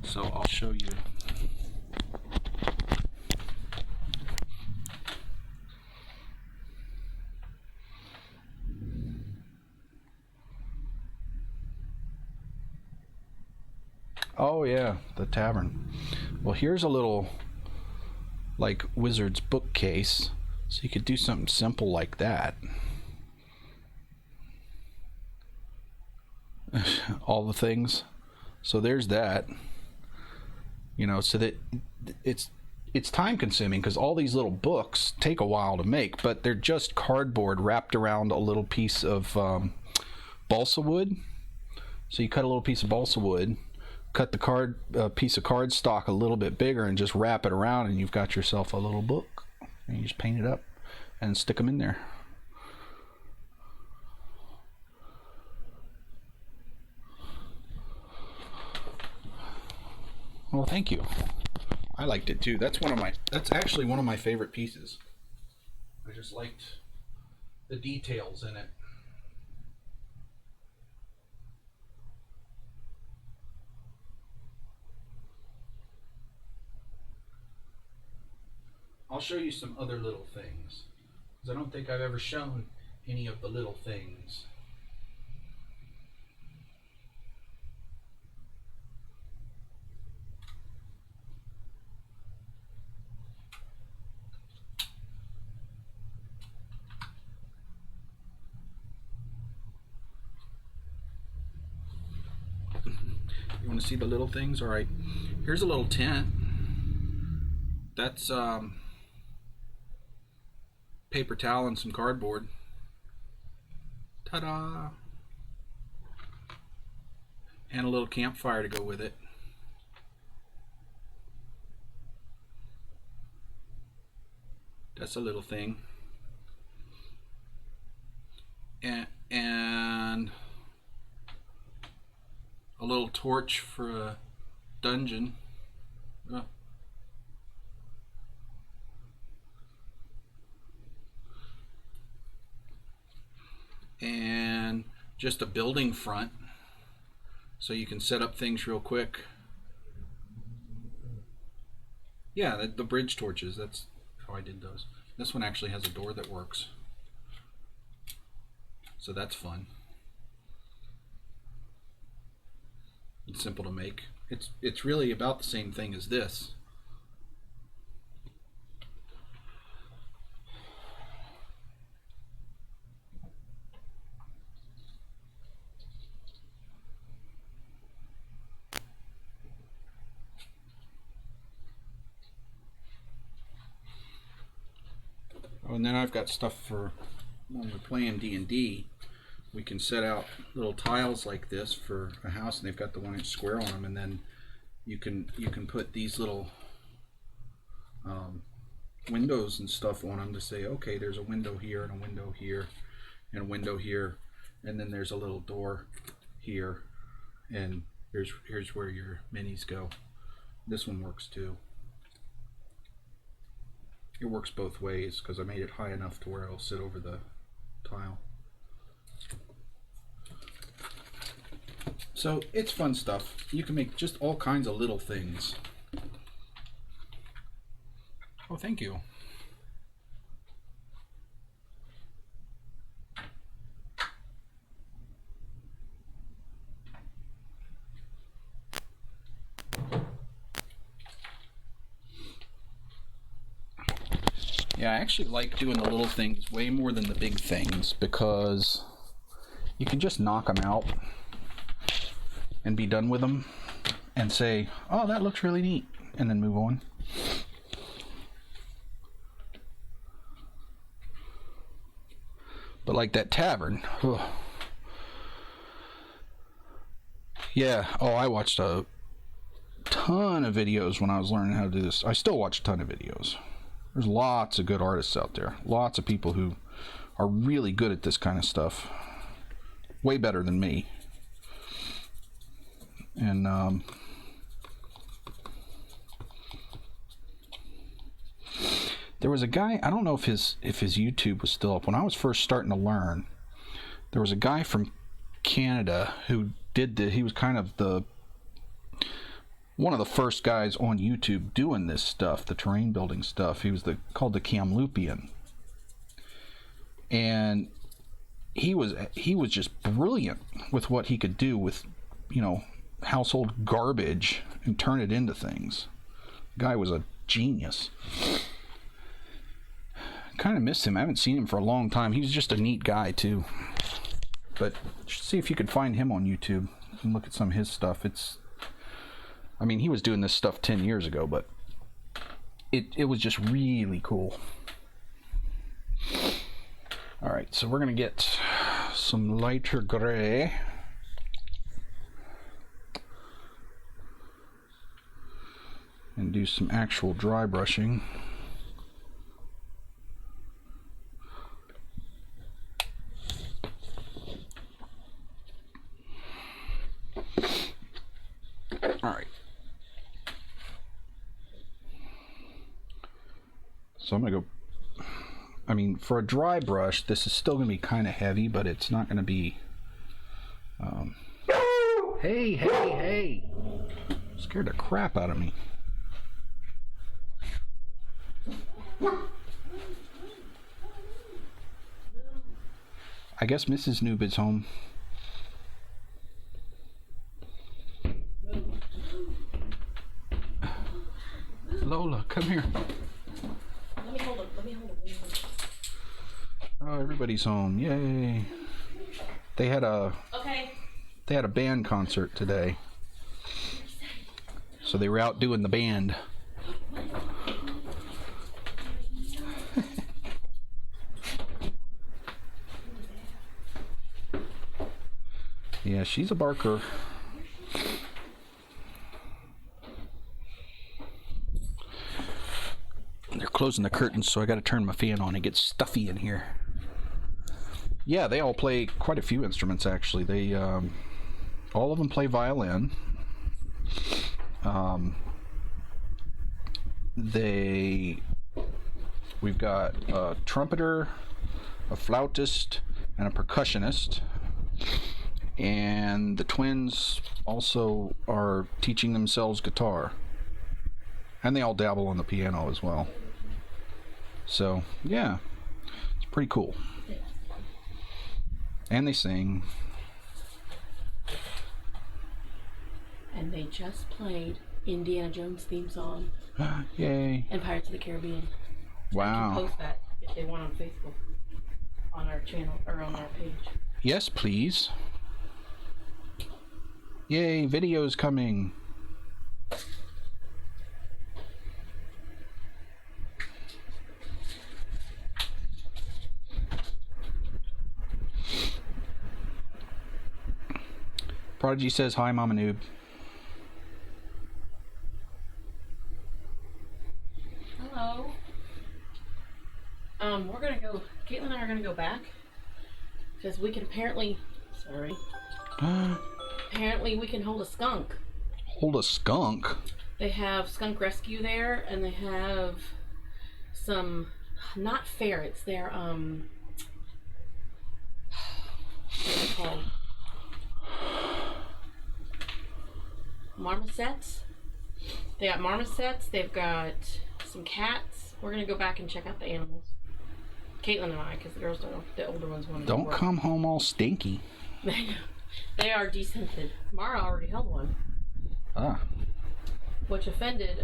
So I'll show you. Oh yeah, the tavern. Well, here's a little like wizard's bookcase, so you could do something simple like that. All the things. So there's that. You know, so that it's time consuming because all these little books take a while to make, but they're just cardboard wrapped around a little piece of balsa wood. So you cut a little piece of balsa wood, cut the piece of cardstock a little bit bigger, and just wrap it around, and you've got yourself a little book. And you just paint it up and stick them in there. Well, thank you. I liked it too. That's actually one of my favorite pieces. I just liked the details in it. I'll show you some other little things, because I don't think I've ever shown any of the little things. You want to see the little things? All right, here's a little tent. That's paper towel and some cardboard. Ta-da! And a little campfire to go with it. That's a little thing. And a little torch for a dungeon. And just a building front, so you can set up things real quick. Yeah, the bridge torches, that's how I did those. This one actually has a door that works, so that's fun. It's simple to make. It's really about the same thing as this. Oh, and then I've got stuff for when we're playing D&D. We can set out little tiles like this for a house, and they've got the 1-inch square on them, and then you can put these little windows and stuff on them to say, okay, there's a window here and a window here and a window here, and then there's a little door here, and here's where your minis go. This one works too. It works both ways because I made it high enough to where it'll sit over the tile. So it's fun stuff. You can make just all kinds of little things. Oh, thank you. Yeah, I actually like doing the little things way more than the big things because you can just knock them out and be done with them and say, oh, that looks really neat, and then move on. But like that tavern, ugh. Yeah, oh, I watched a ton of videos when I was learning how to do this. I still watch a ton of videos. There's lots of good artists out there. Lots of people who are really good at this kind of stuff. Way better than me. And there was a guy, I don't know if his YouTube was still up. When I was first starting to learn, there was a guy from Canada who did he was kind of one of the first guys on YouTube doing this stuff, the terrain building stuff. He was called the Kamloopian. And he was just brilliant with what he could do with, you know, household garbage and turn it into things. The guy was a genius. Kind of miss him. I haven't seen him for a long time. He was just a neat guy too. But see if you could find him on YouTube and look at some of his stuff. I mean, he was doing this stuff 10 years ago, but it was just really cool. All right, so we're gonna get some lighter gray. And do some actual dry brushing. All right. So I'm gonna go, I mean, for a dry brush, this is still gonna be kind of heavy, but it's not gonna be, hey. Scared the crap out of me. I guess Mrs. Noob is home. Lola, come here. Let me hold him. Oh, everybody's home. Yay. They had a band concert today. So they were out doing the band. Yeah, she's a barker. They're closing the curtains, so I got to turn my fan on. It gets stuffy in here. Yeah, they all play quite a few instruments, actually. They all of them play violin. We've got a trumpeter, a flautist, and a percussionist. And the twins also are teaching themselves guitar. And they all dabble on the piano as well. So, yeah, it's pretty cool. And they sing. And they just played Indiana Jones theme song. Yay. And Pirates of the Caribbean. Wow. I can post that if they want on Facebook. On our channel, or on our page. Yes, please. Yay, videos coming. Prodigy says, hi, Mama Noob. Hello. We're gonna go, Caitlin and I are gonna go back. Because we can apparently, apparently we can hold a skunk. Hold a skunk? They have skunk rescue there, and they have some, not ferrets, they're, what are they called? Marmosets. They got marmosets, they've got some cats. We're gonna go back and check out the animals. Caitlin and I, because the girls don't, the older ones want to Don't come home all stinky. They are descented. Mara already held one. Which offended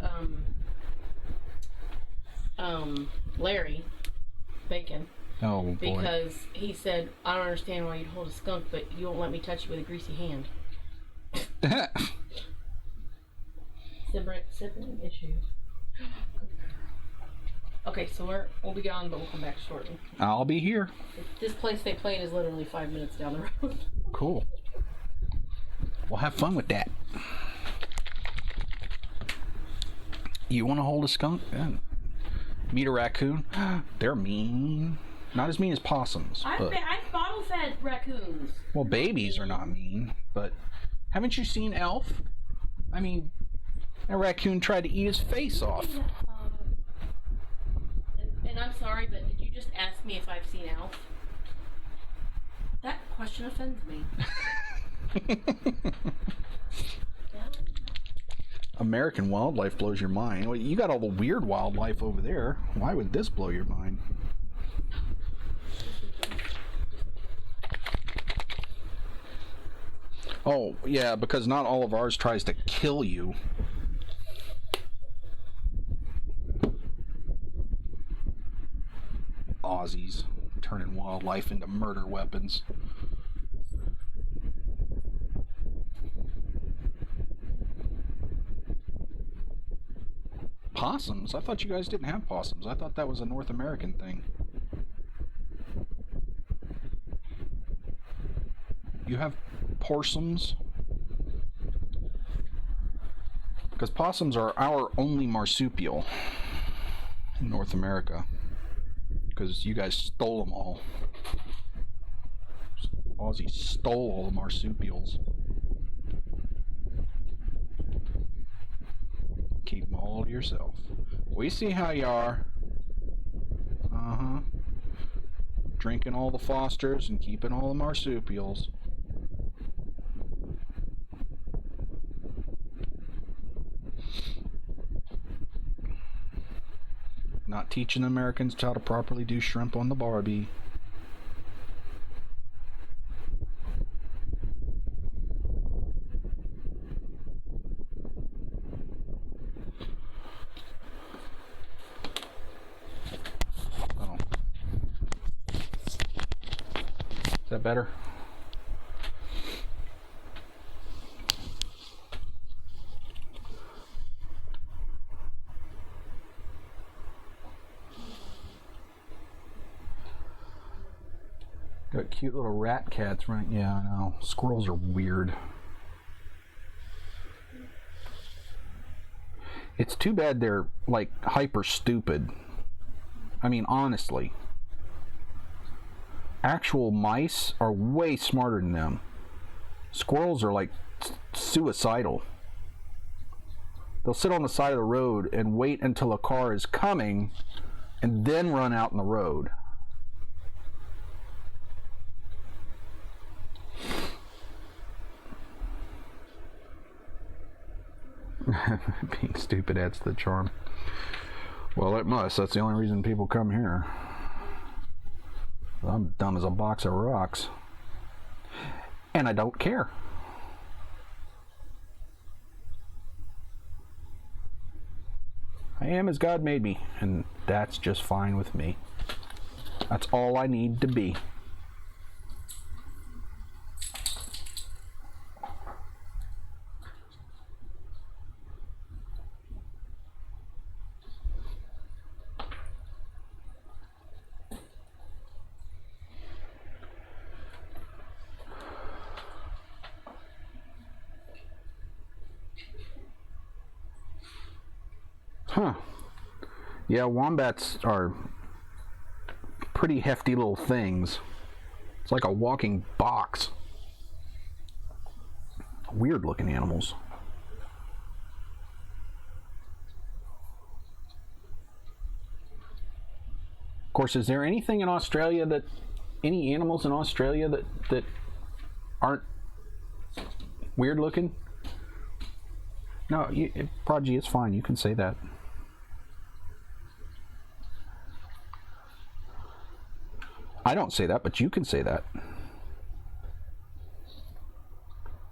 Larry Bacon. Oh, boy. Because he said, I don't understand why you'd hold a skunk, but you won't let me touch it with a greasy hand. Sibling issue. Okay, so we'll be gone, but we'll come back shortly. I'll be here. This place they play in is literally 5 minutes down the road. Cool. We'll have fun with that. You want to hold a skunk? Yeah. Meet a raccoon? They're mean. Not as mean as possums. I've bottle fed raccoons. Well, babies are not mean, but haven't you seen Elf? I mean, that raccoon tried to eat his face off. And I'm sorry, but did you just ask me if I've seen Elf? That question offends me. American wildlife blows your mind. Well, you got all the weird wildlife over there. Why would this blow your mind? Oh, yeah, because not all of ours tries to kill you. Aussies turning wildlife into murder weapons. Possums? I thought you guys didn't have possums. I thought that was a North American thing. You have porsums? Because possums are our only marsupial in North America. Because you guys stole them all. Aussie stole all the marsupials. Keep them all to yourself. We see how you are. Drinking all the Fosters and keeping all the marsupials. Not teaching Americans how to properly do shrimp on the Barbie. Oh. Is that better? Got cute little rat cats running. Yeah, I know. Squirrels are weird. It's too bad they're like hyper stupid. I mean, honestly. Actual mice are way smarter than them. Squirrels are like suicidal. They'll sit on the side of the road and wait until a car is coming and then run out in the road. Being stupid adds to the charm. Well, it must. That's the only reason people come here. I'm dumb as a box of rocks. And I don't care. I am as God made me, and that's just fine with me. That's all I need to be. Huh. Yeah, wombats are pretty hefty little things. It's like a walking box. Weird looking animals. Of course, is there anything in Australia that, any animals in Australia that aren't weird looking? No, Prodigy, it's fine. You can say that. I don't say that, but you can say that.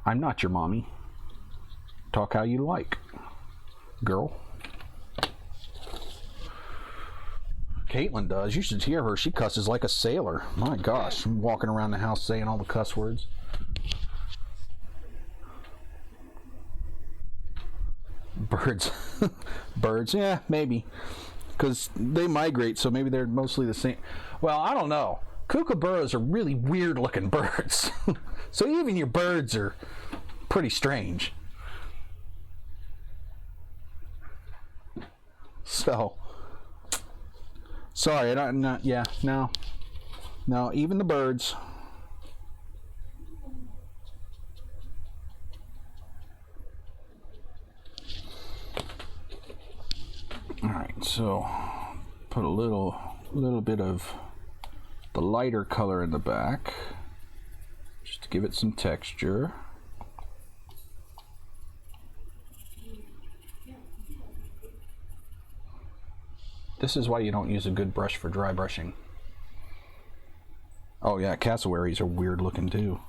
I'm not your mommy. Talk how you like, girl. Caitlin does. You should hear her. She cusses like a sailor. My gosh, I'm walking around the house saying all the cuss words. Birds. Birds, yeah, maybe. Because they migrate, so maybe they're mostly the same. Well, I don't know. Kookaburras are really weird looking birds. So even your birds are pretty strange. So, sorry, no, even the birds. All right, so put a little bit of the lighter color in the back, just to give it some texture. This is why you don't use a good brush for dry brushing. Oh yeah, cassowaries are weird looking too.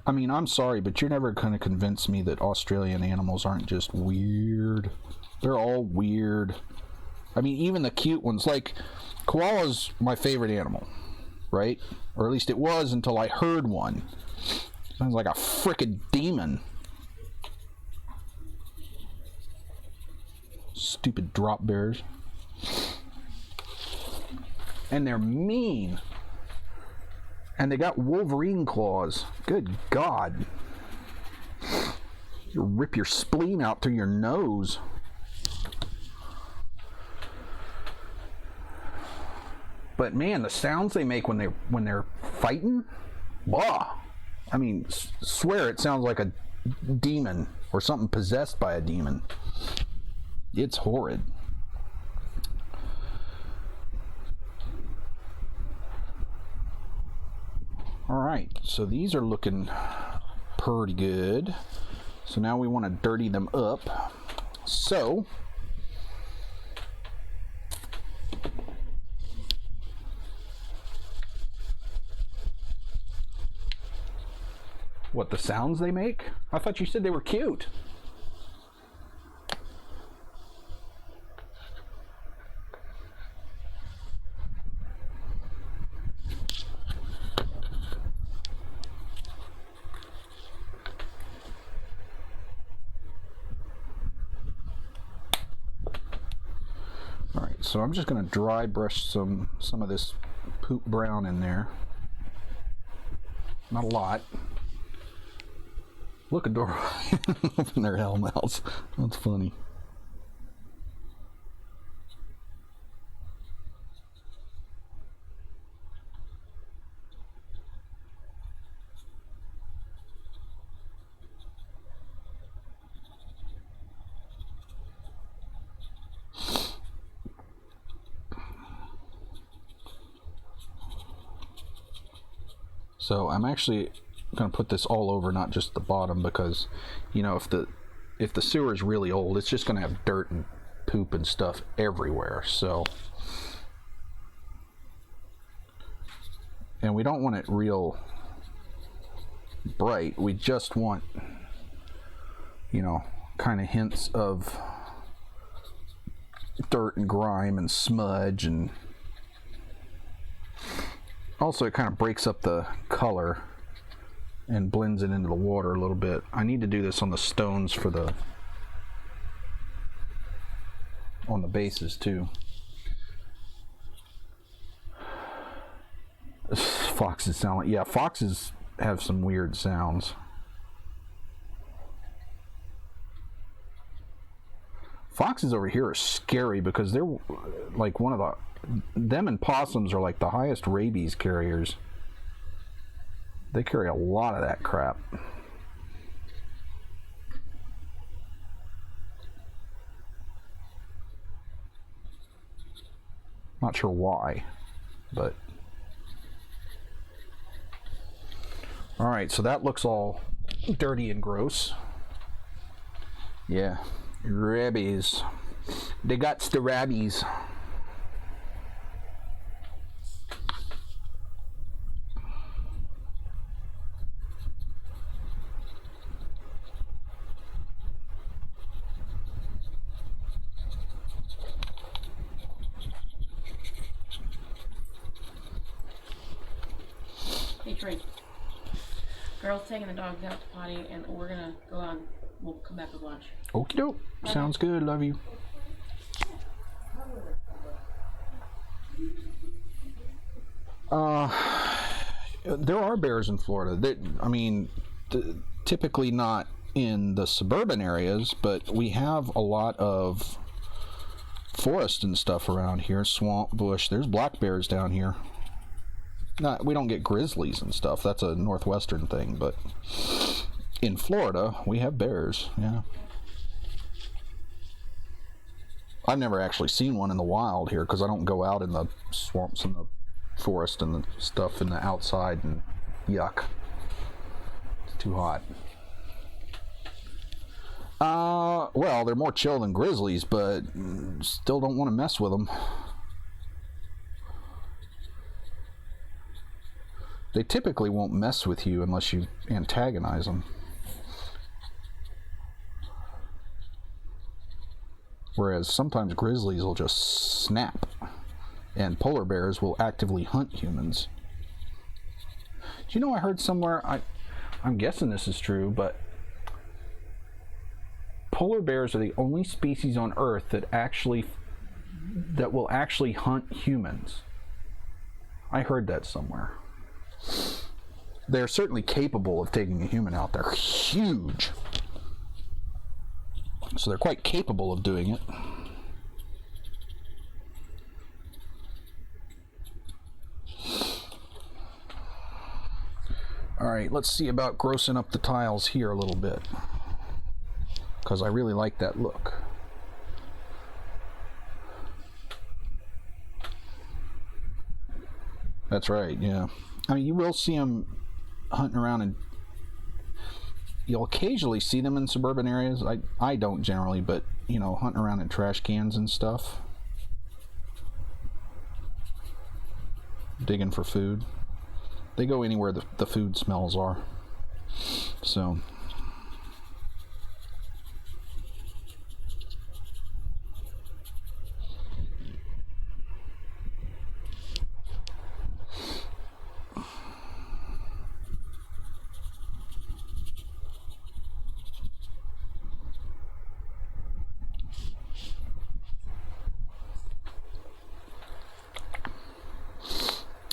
I mean, I'm sorry, but you're never going to convince me that Australian animals aren't just weird. They're all weird. I mean, even the cute ones. Like, koala's my favorite animal, right? Or at least it was until I heard one. Sounds like a frickin' demon. Stupid drop bears. And they're mean. And they got Wolverine claws. Good God. You'll rip your spleen out through your nose. But man, the sounds they make when they're fighting, blah. I mean, swear it sounds like a demon or something possessed by a demon. It's horrid. All right, so these are looking pretty good. So now we want to dirty them up. So what, the sounds they make? I thought you said they were cute. So I'm just going to dry brush some of this poop brown in there. Not a lot. Look adorable. Open their hell mouths. That's funny. So I'm actually going to put this all over, not just the bottom, because, you know, if the sewer is really old, it's just going to have dirt and poop and stuff everywhere. So, and we don't want it real bright. We just want, you know, kind of hints of dirt and grime and smudge, and also it kind of breaks up the color and blends it into the water a little bit. I need to do this on the stones for on the bases too. Foxes sound like, yeah, foxes have some weird sounds. Foxes over here are scary because they're like them and possums are like the highest rabies carriers. They carry a lot of that crap. Not sure why, but... Alright, so that looks all dirty and gross. Yeah, rabies. They got the rabies. Hey, Trey. Girl's taking the dogs out to potty, and we're gonna go on. We'll come back with lunch. Okie doke. Sounds good. Love you. There are bears in Florida. I mean, typically not in the suburban areas, but we have a lot of forest and stuff around here. Swamp, bush. There's black bears down here. We don't get grizzlies and stuff. That's a northwestern thing, but in Florida, we have bears. Yeah. I've never actually seen one in the wild here because I don't go out in the swamps and the forest and the stuff in the outside, and yuck. It's too hot. Well, they're more chill than grizzlies, but still don't want to mess with them. They typically won't mess with you unless you antagonize them. Whereas sometimes grizzlies will just snap, and polar bears will actively hunt humans. Do you know, I heard somewhere, I'm guessing this is true, but polar bears are the only species on Earth that will actually hunt humans. I heard that somewhere. They're certainly capable of taking a human out. They're huge. So they're quite capable of doing it. Alright, let's see about grossing up the tiles here a little bit, because I really like that look. That's right, yeah. I mean, you will see them hunting around, and you'll occasionally see them in suburban areas. I don't generally, but, you know, hunting around in trash cans and stuff. Digging for food. They go anywhere the food smells are. So...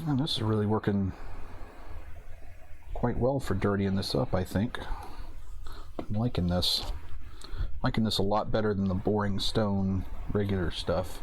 And this is really working quite well for dirtying this up, I think. I'm liking this. Liking this a lot better than the boring stone regular stuff.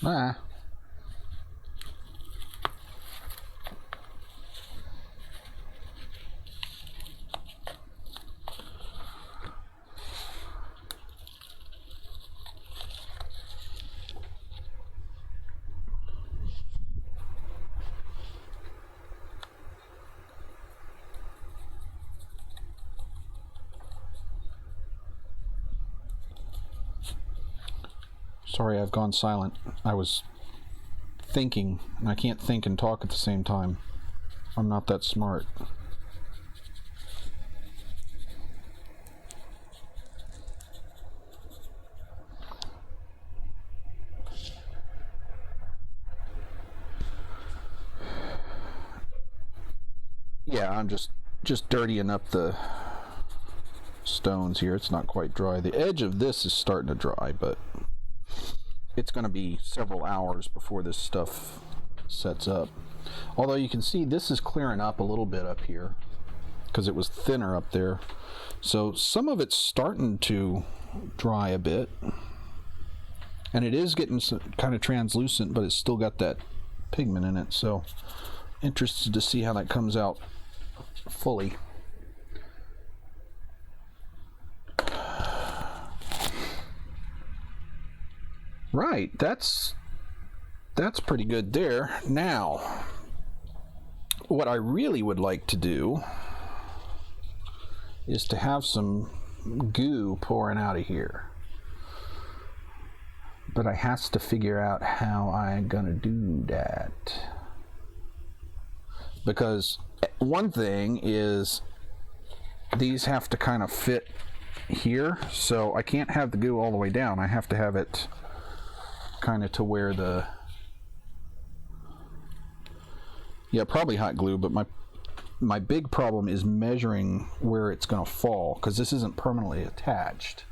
Ah. Sorry, I've gone silent. I was thinking, and I can't think and talk at the same time. I'm not that smart. Yeah, I'm just dirtying up the stones here. It's not quite dry. The edge of this is starting to dry, but it's going to be several hours before this stuff sets up. Although you can see this is clearing up a little bit up here because it was thinner up there. So some of it's starting to dry a bit. And it is getting kind of translucent, but it's still got that pigment in it. So interested to see how that comes out fully. Right, that's pretty good there. Now, what I really would like to do is to have some goo pouring out of here. But I has to figure out how I'm gonna do that. Because one thing is these have to kind of fit here, so I can't have the goo all the way down. I have to have it kind of to where the, yeah, probably hot glue, but my big problem is measuring where it's going to fall, because this isn't permanently attached.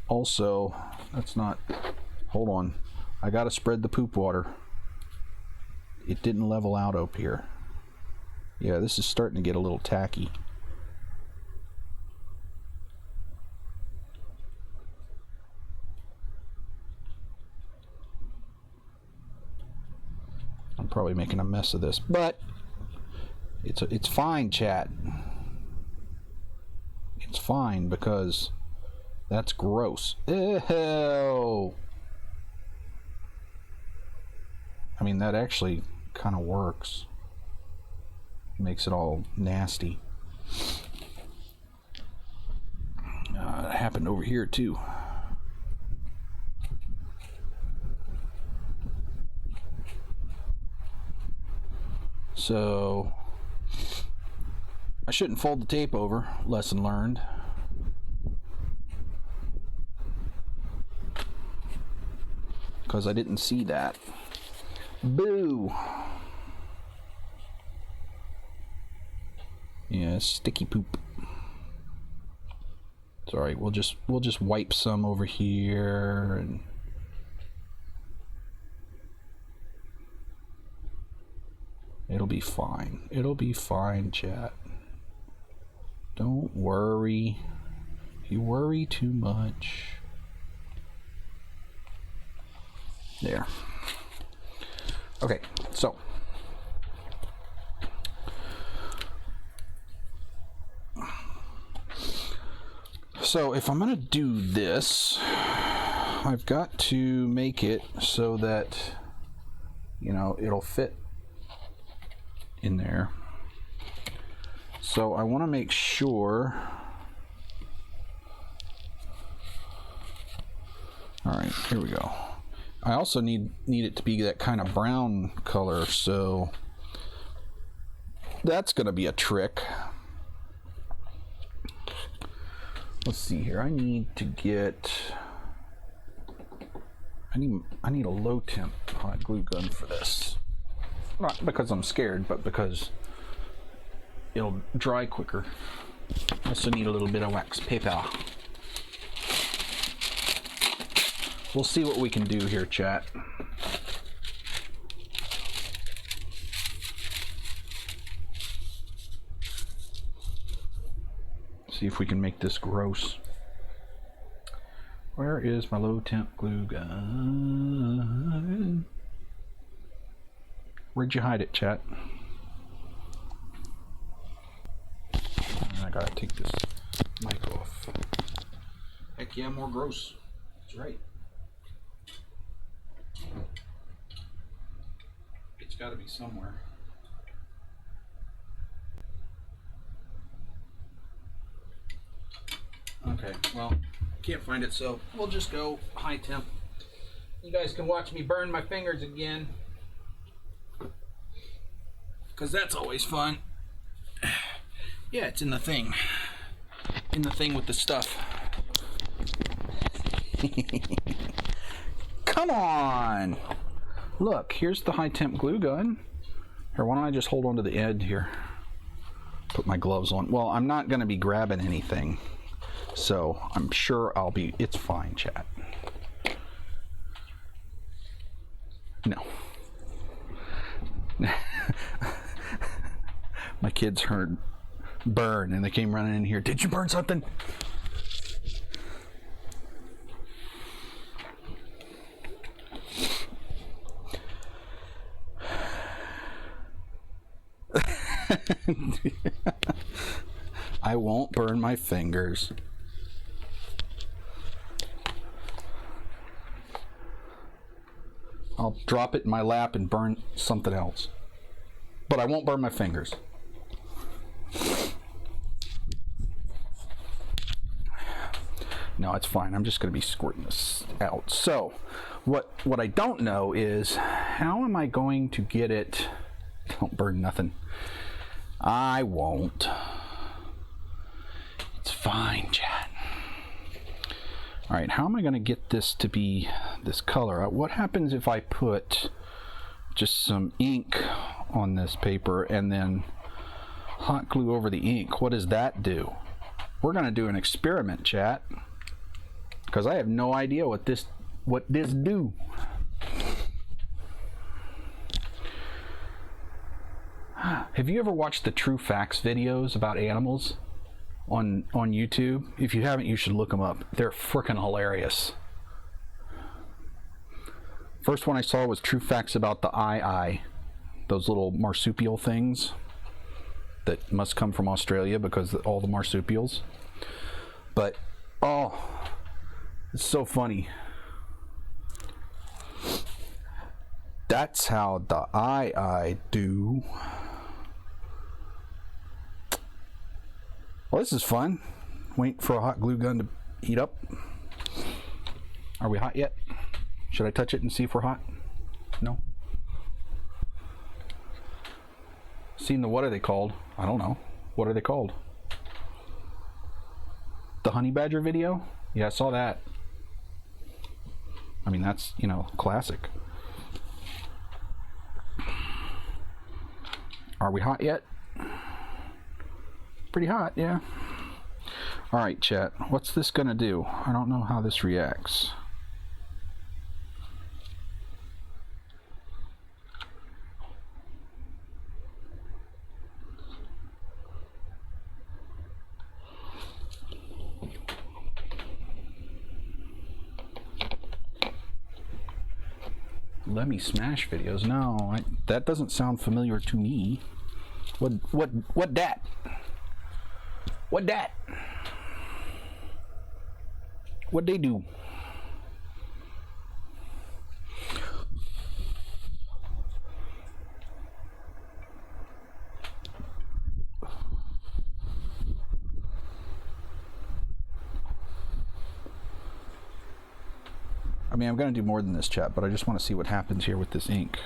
Also, that's not, hold on, I got to spread the poop water. It didn't level out up here. Yeah, this is starting to get a little tacky. I'm probably making a mess of this, but it's fine, chat. It's fine because that's gross. Ew. I mean, that actually kind of works. Makes it all nasty. It happened over here too. So I shouldn't fold the tape over, lesson learned. Because I didn't see that. Boo! Yeah, sticky poop. Sorry, we'll just wipe some over here and it'll be fine. It'll be fine, chat. Don't worry. You worry too much. There. Okay, so if I'm gonna do this, I've got to make it so that, you know, it'll fit in there. So I want to make sure. All right, here we go. I also need it to be that kind of brown color, so that's going to be a trick. Let's see here. I need to get. I need a low temp hot glue gun for this. Not because I'm scared, but because it'll dry quicker. I also need a little bit of wax paper. We'll see what we can do here, chat. See if we can make this gross. Where is my low temp glue gun? Where'd you hide it, chat? I gotta take this mic off. Heck yeah, more gross. That's right. It's gotta be somewhere. Okay, well, can't find it, so we'll just go high temp. You guys can watch me burn my fingers again, because that's always fun. Yeah, it's in the thing. In the thing with the stuff. Come on! Look, here's the high temp glue gun. Here, why don't I just hold on to the edge here? Put my gloves on. Well, I'm not going to be grabbing anything, so I'm sure I'll be... It's fine, chat. No. My kids heard burn and they came running in here. Did you burn something? I won't burn my fingers. I'll drop it in my lap and burn something else. But I won't burn my fingers. No, it's fine. I'm just going to be squirting this out. So, what I don't know is, how am I going to get it... Don't burn nothing. I won't. It's fine, chat. All right, how am I going to get this to be this color? What happens if I put just some ink on this paper and then hot glue over the ink? What does that do? We're going to do an experiment, chat, because I have no idea what this do. Have you ever watched the True Facts videos about animals on YouTube? If you haven't, you should look them up. They're freaking hilarious. First one I saw was True Facts about the eye, those little marsupial things that must come from Australia because all the marsupials. But oh, it's so funny. That's how the eye do. Well, this is fun. Wait for a hot glue gun to heat up. Are we hot yet? Should I touch it and see if we're hot? No? Seen the, what are they called? I don't know. What are they called? The honey badger video? Yeah, I saw that. I mean, that's, you know, classic. Are we hot yet? Pretty hot, yeah. All right, chat. What's this gonna do? I don't know how this reacts. Let me smash videos. No, that doesn't sound familiar to me. What that? What that? What they do? I mean, I'm going to do more than this, chat, but I just want to see what happens here with this ink.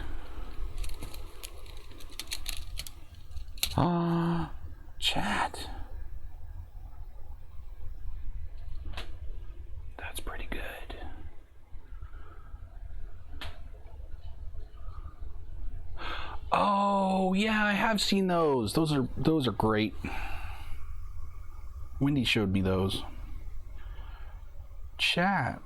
Chat. That's pretty good. Oh, yeah, I have seen those. Those are great. Wendy showed me those. Chat.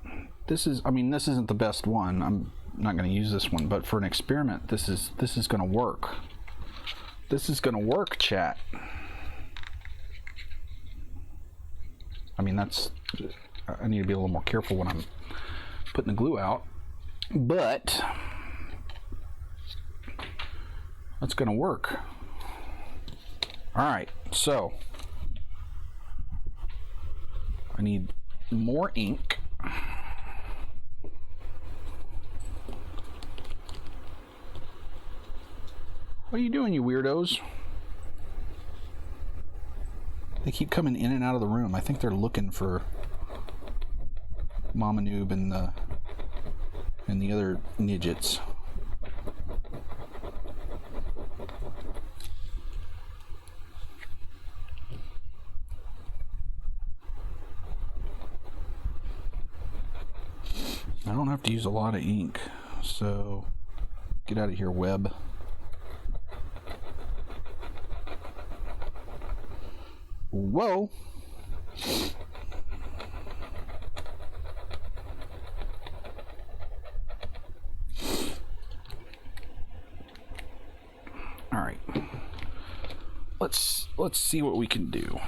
This isn't the best one. I'm not going to use this one, but for an experiment, this is going to work. This is going to work, chat. I mean, I need to be a little more careful when I'm putting the glue out, but that's going to work. All right, so I need more ink. What are you doing, you weirdos? They keep coming in and out of the room. I think they're looking for Mama Noob and the other midgets. I don't have to use a lot of ink, so get out of here, web. Whoa. All right. Let's see what we can do.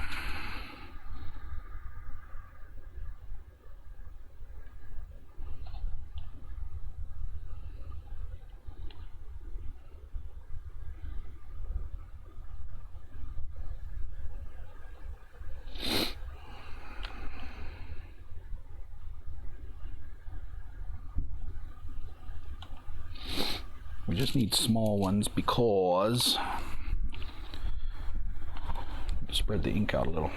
We just need small ones because spread the ink out a little.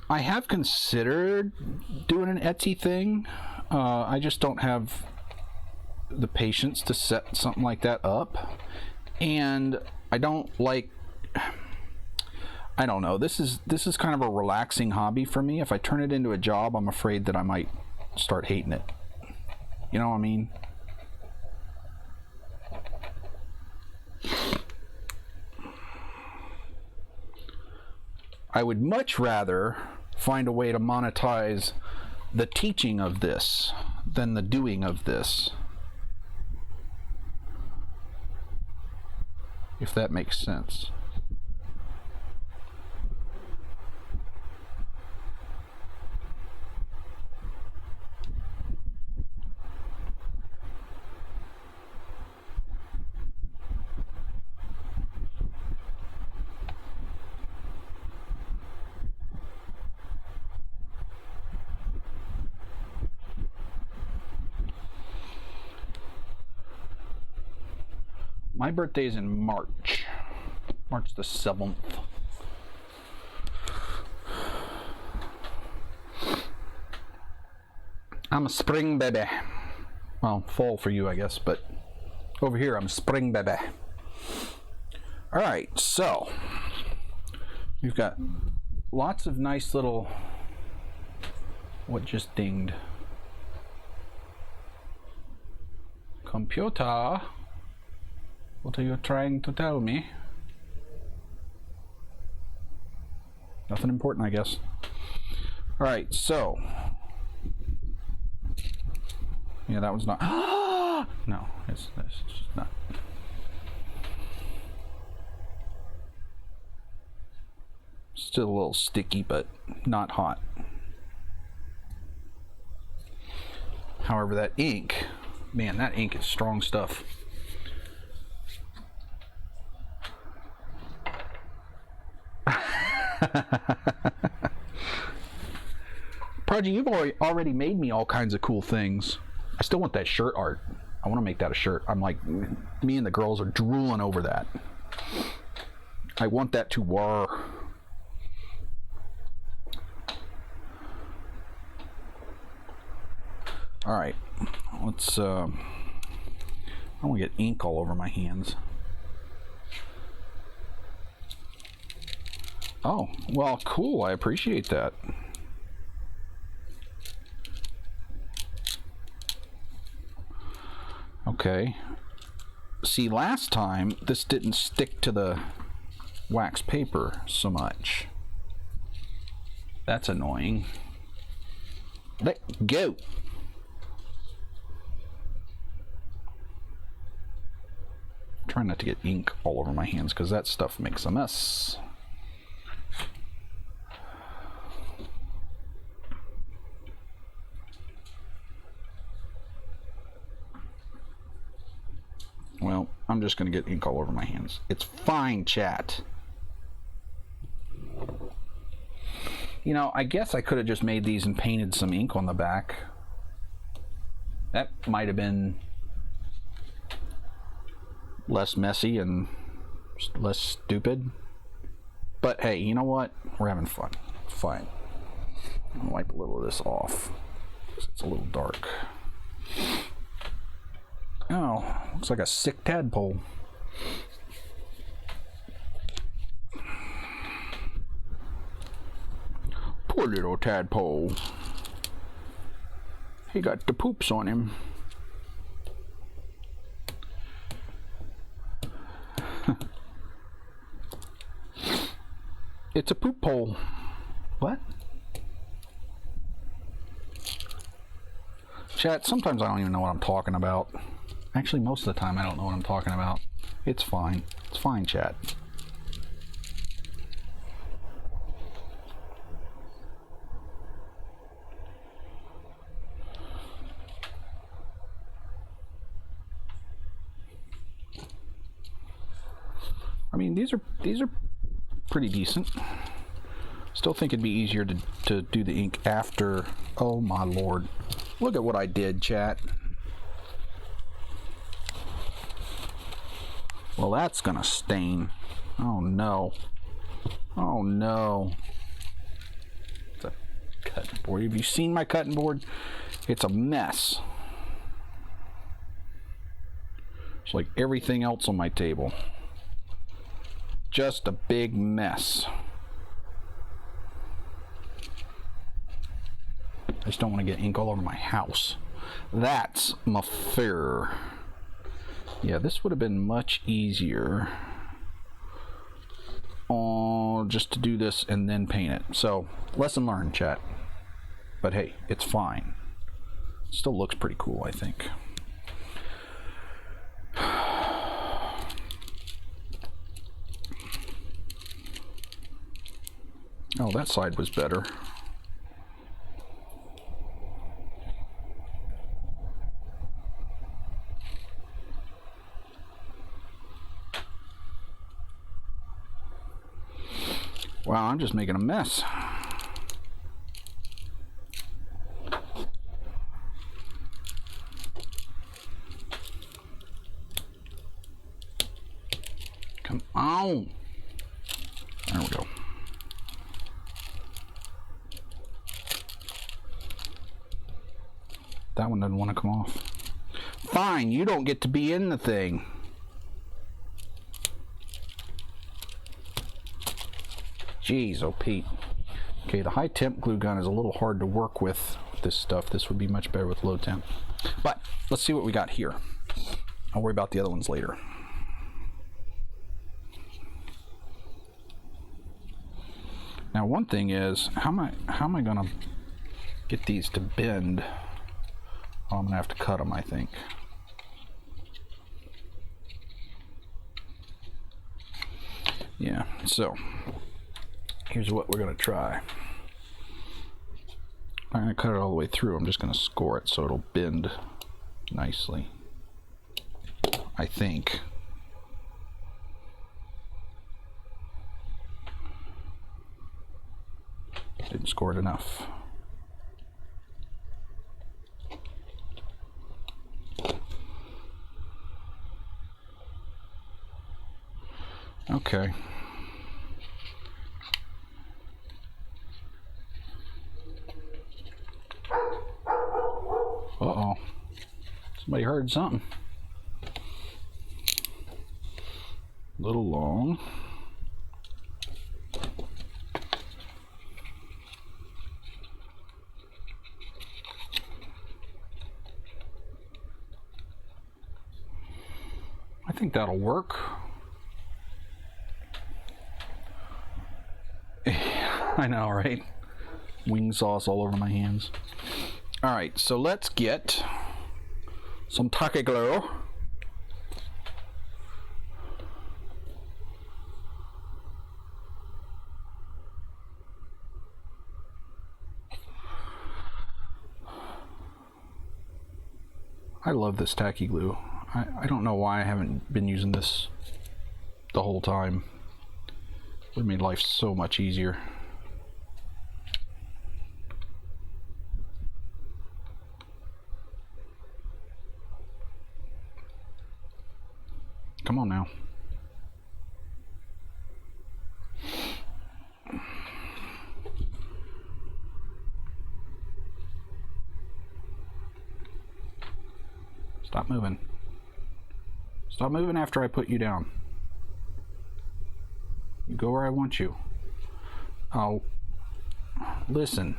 I have considered doing an Etsy thing. I just don't have the patience to set something like that up, and I don't like. I don't know. This is kind of a relaxing hobby for me. If I turn it into a job, I'm afraid that I might start hating it. You know what I mean? I would much rather find a way to monetize the teaching of this than the doing of this. If that makes sense. My birthday is in March the 7th. I'm a spring baby. Well, fall for you, I guess, but over here I'm a spring baby. All right, so we've got lots of nice little. What just dinged? Computer. What are you trying to tell me? Nothing important, I guess. All right, so. Yeah, that one's not. No, it's just not. Still a little sticky, but not hot. However, that ink, man, that ink is strong stuff. Prodigy, you've already made me all kinds of cool things. I still want that shirt art. I want to make that a shirt. I'm like, me and the girls are drooling over that. I want that to wear. All right, let's. I don't want to get ink all over my hands. Oh, well, cool. I appreciate that. Okay. See, last time this didn't stick to the wax paper so much. That's annoying. Let go. I'm trying not to get ink all over my hands because that stuff makes a mess. Well, I'm just going to get ink all over my hands. It's fine, chat. You know, I guess I could have just made these and painted some ink on the back. That might have been less messy and less stupid. But hey, you know what? We're having fun. It's fine. I'm going to wipe a little of this off because it's a little dark. Oh, looks like a sick tadpole. Poor little tadpole. He got the poops on him. It's a poop hole. What? Chat, sometimes I don't even know what I'm talking about. Actually, most of the time I don't know what I'm talking about. It's fine. It's fine, chat. I mean, these are pretty decent. Still think it'd be easier to do the ink after. Oh my lord. Look at what I did, chat. Well, that's gonna stain. Oh no. Oh no. It's a cutting board. Have you seen my cutting board? It's a mess. It's like everything else on my table. Just a big mess. I just don't want to get ink all over my house. That's my fear. Yeah, this would have been much easier. Just to do this and then paint it. So, lesson learned, chat. But hey, it's fine. Still looks pretty cool, I think. Oh, that side was better. Wow, I'm just making a mess. Come on. There we go. That one doesn't want to come off. Fine, you don't get to be in the thing. Jeez, oh Pete. Okay, the high temp glue gun is a little hard to work with this stuff. This would be much better with low temp. But let's see what we got here. I'll worry about the other ones later. Now one thing is, how am I gonna get these to bend? Oh, I'm gonna have to cut them, I think. Yeah, so here's what we're gonna try. I'm gonna cut it all the way through. I'm just gonna score it so it'll bend nicely, I think. Didn't score it enough. Okay. Uh-oh. Somebody heard something. A little long. I think that'll work. I know, right? Wing sauce all over my hands. Alright, so let's get some tacky glue. I love this tacky glue. I don't know why I haven't been using this the whole time. It would have made life so much easier. Come on now. Stop moving. Stop moving after I put you down. You go where I want you. Oh, listen.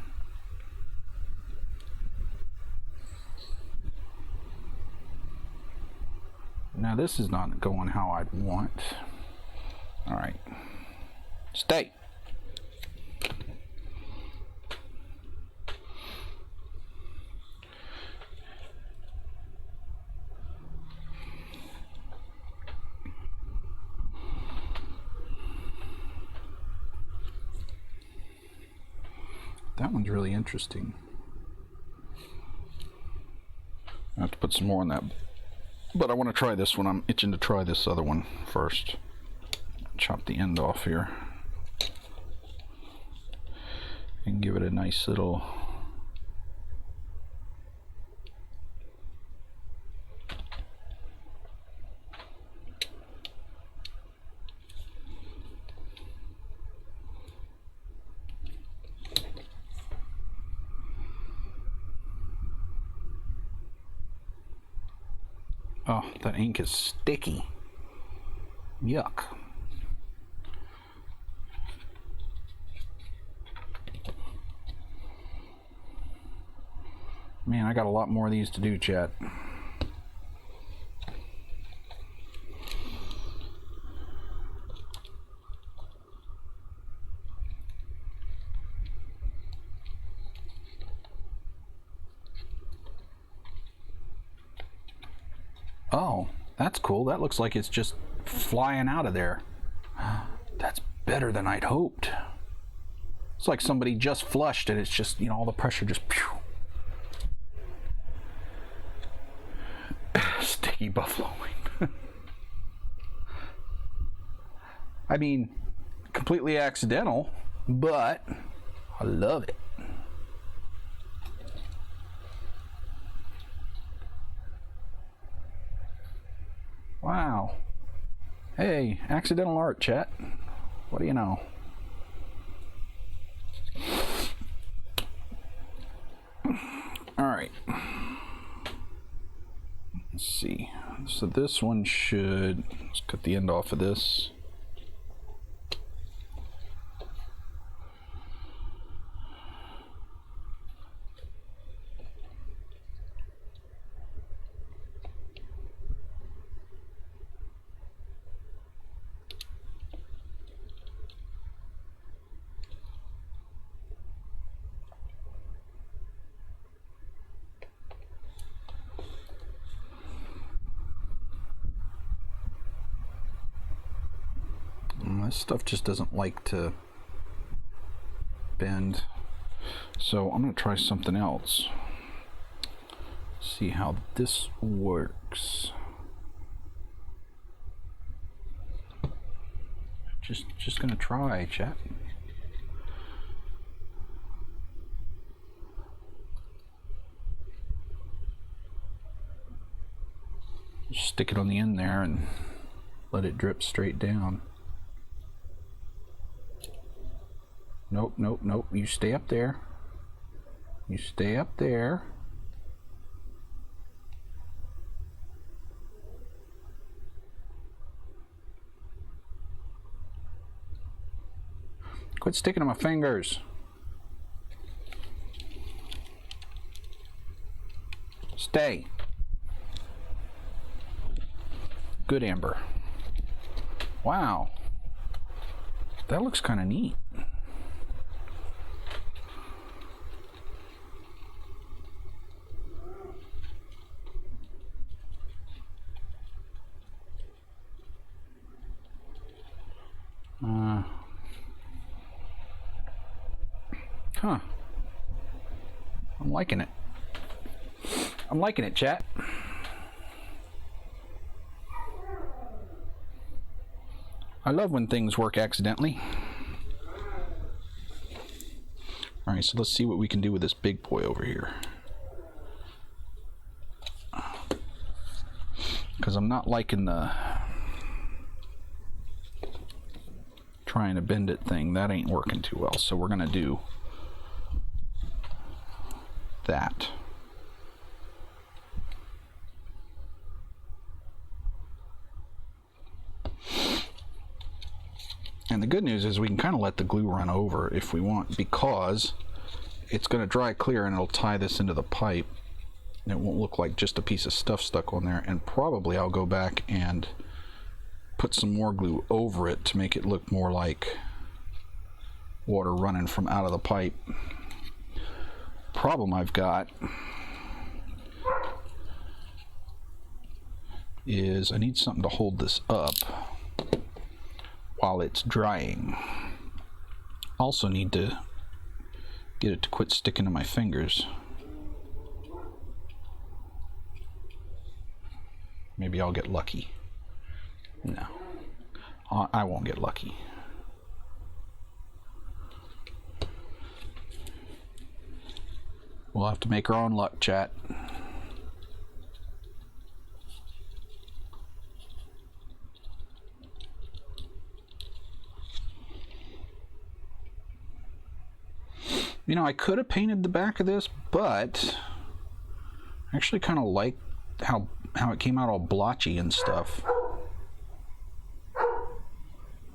Now this is not going how I'd want. All right. Stay. That one's really interesting. I have to put some more on that, but I want to try this one. I'm itching to try this other one first. Chop the end off here and give it a nice little oh, that ink is sticky. Yuck. Man, I got a lot more of these to do, chat. Oh, that's cool. That looks like it's just flying out of there. That's better than I'd hoped. It's like somebody just flushed and it's just, you know, all the pressure just pew. Sticky buffaloing. I mean, completely accidental, but I love it. Wow. Hey, accidental art, chat. What do you know? All right. Let's see. So this one should, let's cut the end off of this. This stuff just doesn't like to bend, so I'm going to try something else. See how this works. Just going to try, chat. Just stick it on the end there and let it drip straight down. Nope, nope, nope. You stay up there. You stay up there. Quit sticking to my fingers. Stay. Good, Amber. Wow. That looks kind of neat. Huh. I'm liking it. I'm liking it, chat. I love when things work accidentally. Alright, so let's see what we can do with this big boy over here. Because I'm not liking the trying to bend it thing. That ain't working too well. So we're going to do that. And the good news is we can kind of let the glue run over if we want, because it's going to dry clear and it'll tie this into the pipe. And it won't look like just a piece of stuff stuck on there. And probably I'll go back and put some more glue over it to make it look more like water running from out of the pipe. Problem I've got is I need something to hold this up while it's drying. Also need to get it to quit sticking to my fingers. Maybe I'll get lucky. No, I won't get lucky. We'll have to make our own luck, chat. You know, I could have painted the back of this, but I actually kind of like how it came out all blotchy and stuff.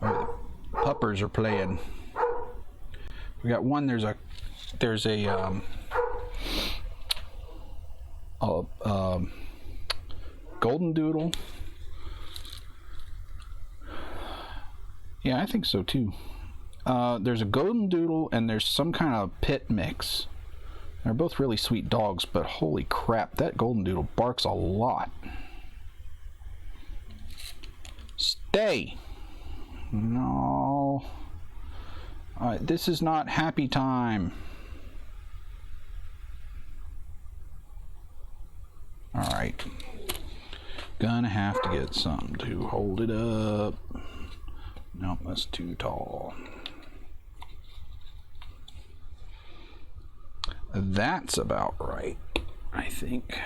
Oh, the puppers are playing. We got one. There's a golden doodle. Yeah, I think so too. There's a golden doodle and there's some kind of pit mix. They're both really sweet dogs, but holy crap, that golden doodle barks a lot. Stay. No. This is not happy time. Alright. Gonna have to get something to hold it up. Nope, that's too tall. That's about right, I think.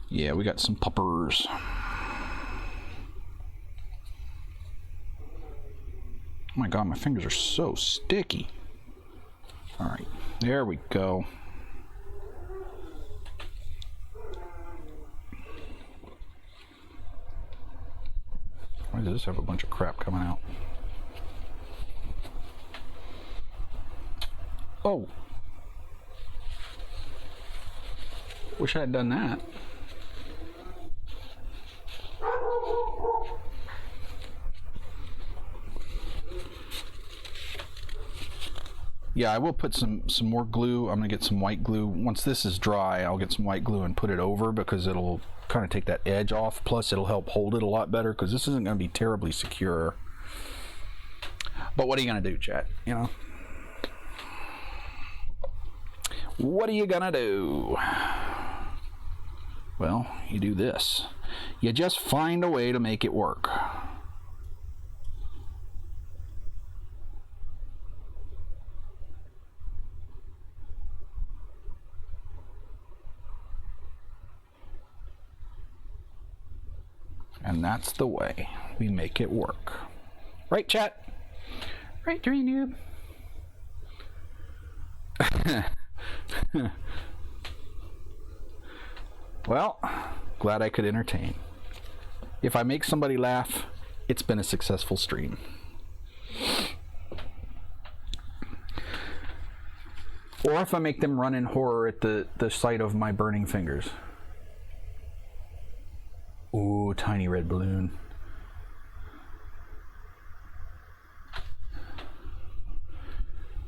Yeah, we got some puppers. Oh my god, my fingers are so sticky. Alright, there we go. Why does this have a bunch of crap coming out? Oh! Wish I had done that. Yeah, I will put some more glue. I'm gonna get some white glue. Once this is dry, I'll get some white glue and put it over because it'll kind of take that edge off. Plus, it'll help hold it a lot better because this isn't gonna be terribly secure. But what are you gonna do, chat? You know? What are you gonna do? Well, you do this. You just find a way to make it work. And that's the way we make it work. Right, chat? Right, Terrainoob? Well, glad I could entertain. If I make somebody laugh, it's been a successful stream. Or if I make them run in horror at the sight of my burning fingers. Ooh, tiny red balloon.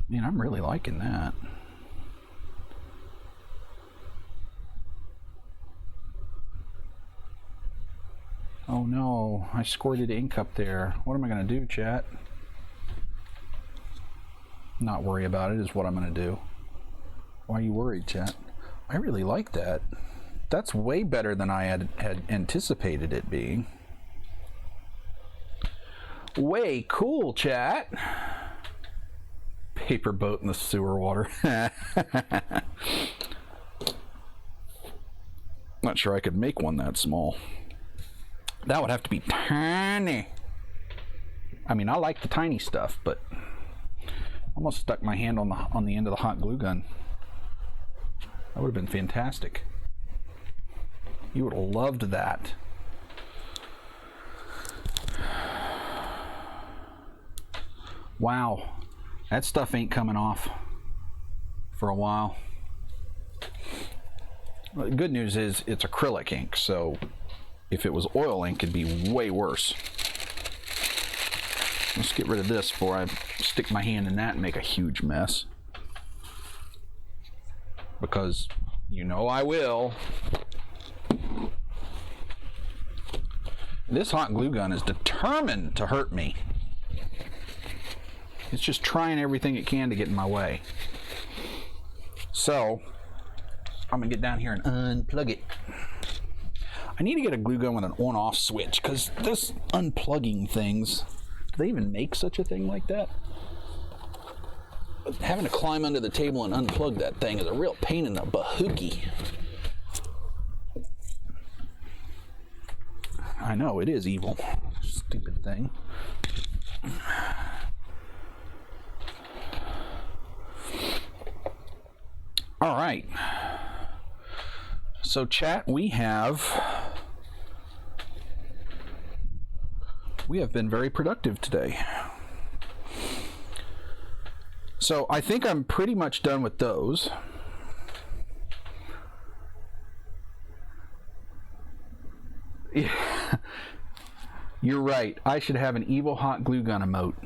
Man, I'm really liking that. Oh no, I squirted ink up there. What am I gonna do, chat? Not worry about it is what I'm gonna do. Why are you worried, chat? I really like that. That's way better than I had anticipated it being. Way cool, chat. Paper boat in the sewer water. Not sure I could make one that small. That would have to be tiny. I mean, I like the tiny stuff, but almost stuck my hand on the end of the hot glue gun. That would have been fantastic. You would have loved that. Wow, that stuff ain't coming off for a while. Well, the good news is it's acrylic ink, so if it was oil ink, it'd be way worse. Let's get rid of this before I stick my hand in that and make a huge mess. Because you know I will. This hot glue gun is determined to hurt me. It's just trying everything it can to get in my way. So, I'm gonna get down here and unplug it. I need to get a glue gun with an on-off switch, because this unplugging things, do they even make such a thing like that? Having to climb under the table and unplug that thing is a real pain in the bahookie. I know, it is evil. Stupid thing. All right. So chat, we have been very productive today. So I think I'm pretty much done with those. You're right. I should have an evil hot glue gun emote.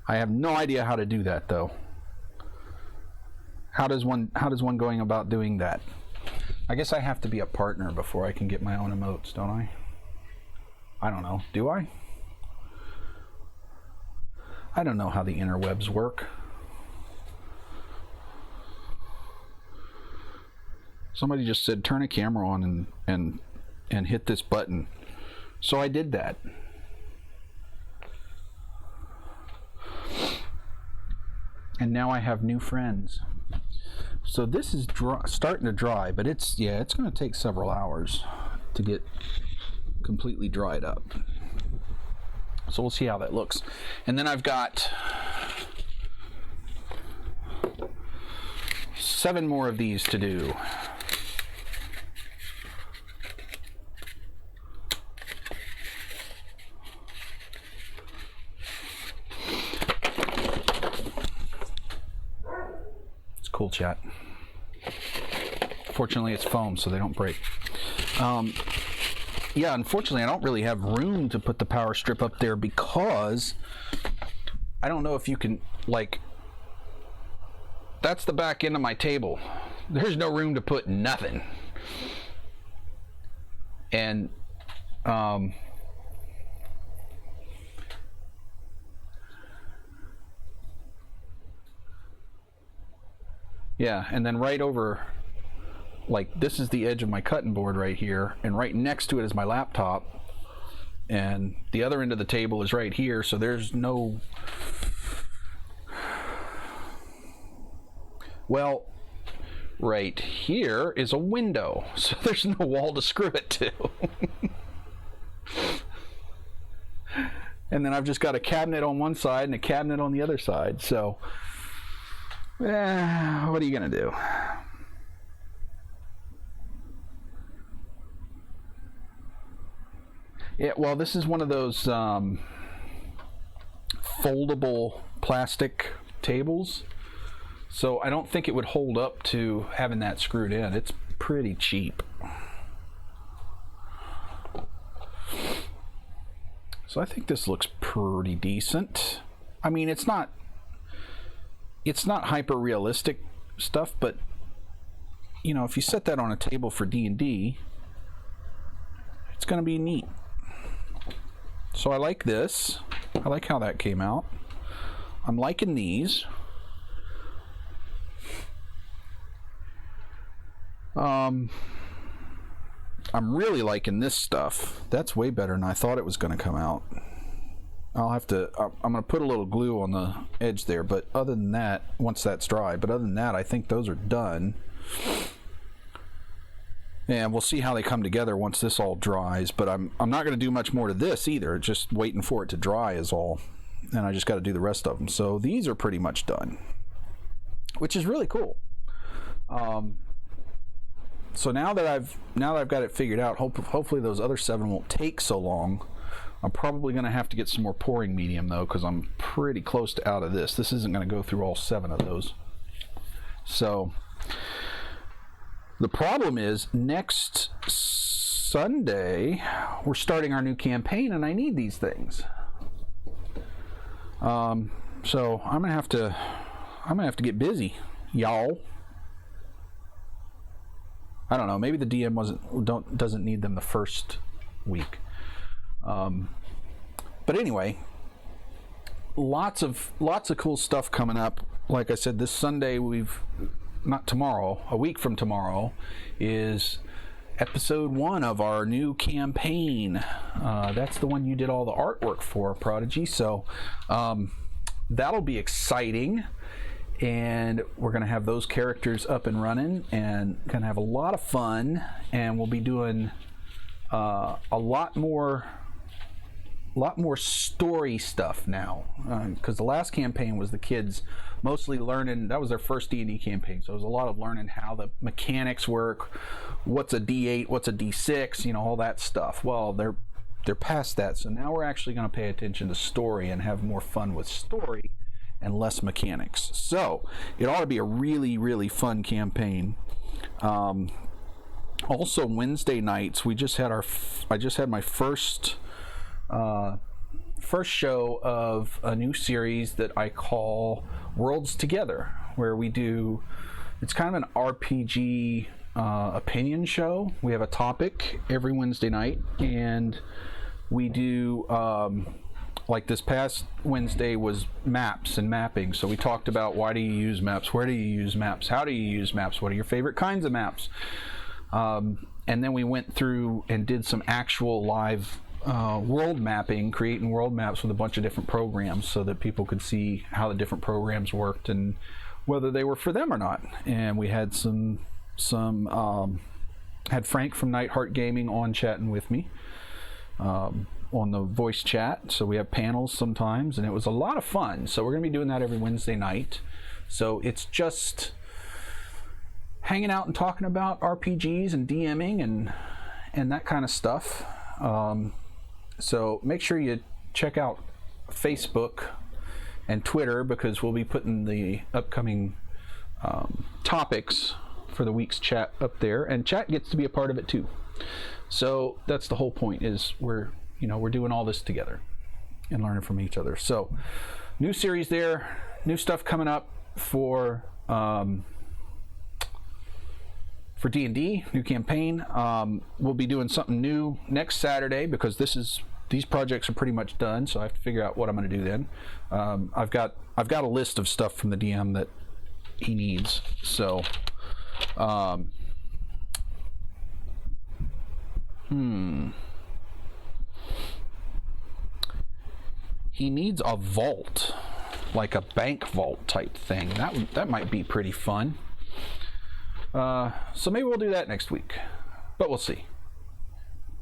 I have no idea how to do that though. How does one going about doing that? I guess I have to be a partner before I can get my own emotes, don't I? I don't know. Do I? I don't know how the interwebs work. Somebody just said turn a camera on and hit this button. So I did that. And now I have new friends. So this is starting to dry, but it's going to take several hours to get completely dried up. So we'll see how that looks. And then I've got 7 more of these to do. Cool chat. Fortunately, it's foam, so they don't break. Yeah, unfortunately, I don't really have room to put the power strip up there because I don't know if you can, like, that's the back end of my table. There's no room to put nothing. And, yeah, and then right over, like, this is the edge of my cutting board right here, and right next to it is my laptop, and the other end of the table is right here, so there's no, well, right here is a window, so there's no wall to screw it to. And then I've just got a cabinet on one side and a cabinet on the other side, so what are you gonna do? Yeah, well, this is one of those foldable plastic tables, so I don't think it would hold up to having that screwed in. It's pretty cheap. So I think this looks pretty decent. I mean, it's not hyper realistic stuff, but you know, if you set that on a table for D&D, it's going to be neat. So I like this. I like how that came out. I'm liking these. I'm really liking this stuff. That's way better than I thought it was going to come out. I'm going to put a little glue on the edge there, but other than that, once that's dry, but other than that, I think those are done. And we'll see how they come together once this all dries, but I'm not going to do much more to this either. Just waiting for it to dry is all. And I just got to do the rest of them. So these are pretty much done, which is really cool. So now that I've got it figured out, hopefully those other 7 won't take so long. I'm probably going to have to get some more pouring medium though, because I'm pretty close to out of this. This isn't going to go through all 7 of those. So the problem is next Sunday, we're starting our new campaign, and I need these things. So I'm gonna have to get busy, y'all. I don't know. Maybe the DM doesn't need them the first week. But anyway, lots of cool stuff coming up. Like I said, this Sunday a week from tomorrow is episode 1 of our new campaign. That's the one you did all the artwork for, Prodigy. So that'll be exciting, and we're going to have those characters up and running and going to have a lot of fun, and we'll be doing a lot more story stuff now, because the last campaign was the kids mostly learning. That was their first D&D campaign, so it was a lot of learning how the mechanics work, what's a D8, what's a D6, all that stuff. Well, they're past that, so now we're actually going to pay attention to story and have more fun with story and less mechanics. So it ought to be a really, really fun campaign. Also, Wednesday nights I just had my first show of a new series that I call Worlds Together, where it's kind of an RPG opinion show. We have a topic every Wednesday night, and we do like this past Wednesday was maps and mapping. So we talked about, why do you use maps, where do you use maps, how do you use maps, what are your favorite kinds of maps, and then we went through and did some actual live world mapping, creating world maps with a bunch of different programs so that people could see how the different programs worked and whether they were for them or not. And we had had Frank from Nightheart Gaming on chatting with me on the voice chat. So we have panels sometimes, and it was a lot of fun. So we're going to be doing that every Wednesday night. So it's just hanging out and talking about RPGs and DMing and that kind of stuff. So make sure you check out Facebook and Twitter, because we'll be putting the upcoming topics for the week's chat up there, and chat gets to be a part of it too. So that's the whole point, is we're doing all this together and learning from each other. So new series there, new stuff coming up for D&D, new campaign. We'll be doing something new next Saturday, because these projects are pretty much done, so I have to figure out what I'm going to do then. I've got a list of stuff from the DM that he needs. So he needs a vault, like a bank vault type thing. That might be pretty fun. So maybe we'll do that next week, but we'll see.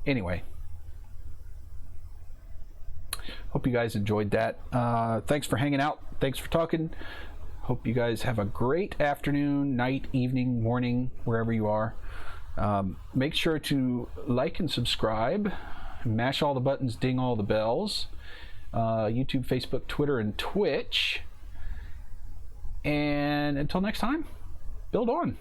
Anyway, hope you guys enjoyed that. Thanks for hanging out. Thanks for talking. Hope you guys have a great afternoon, night, evening, morning, wherever you are. Make sure to like and subscribe. Mash all the buttons, ding all the bells. YouTube, Facebook, Twitter, and Twitch. And until next time, build on.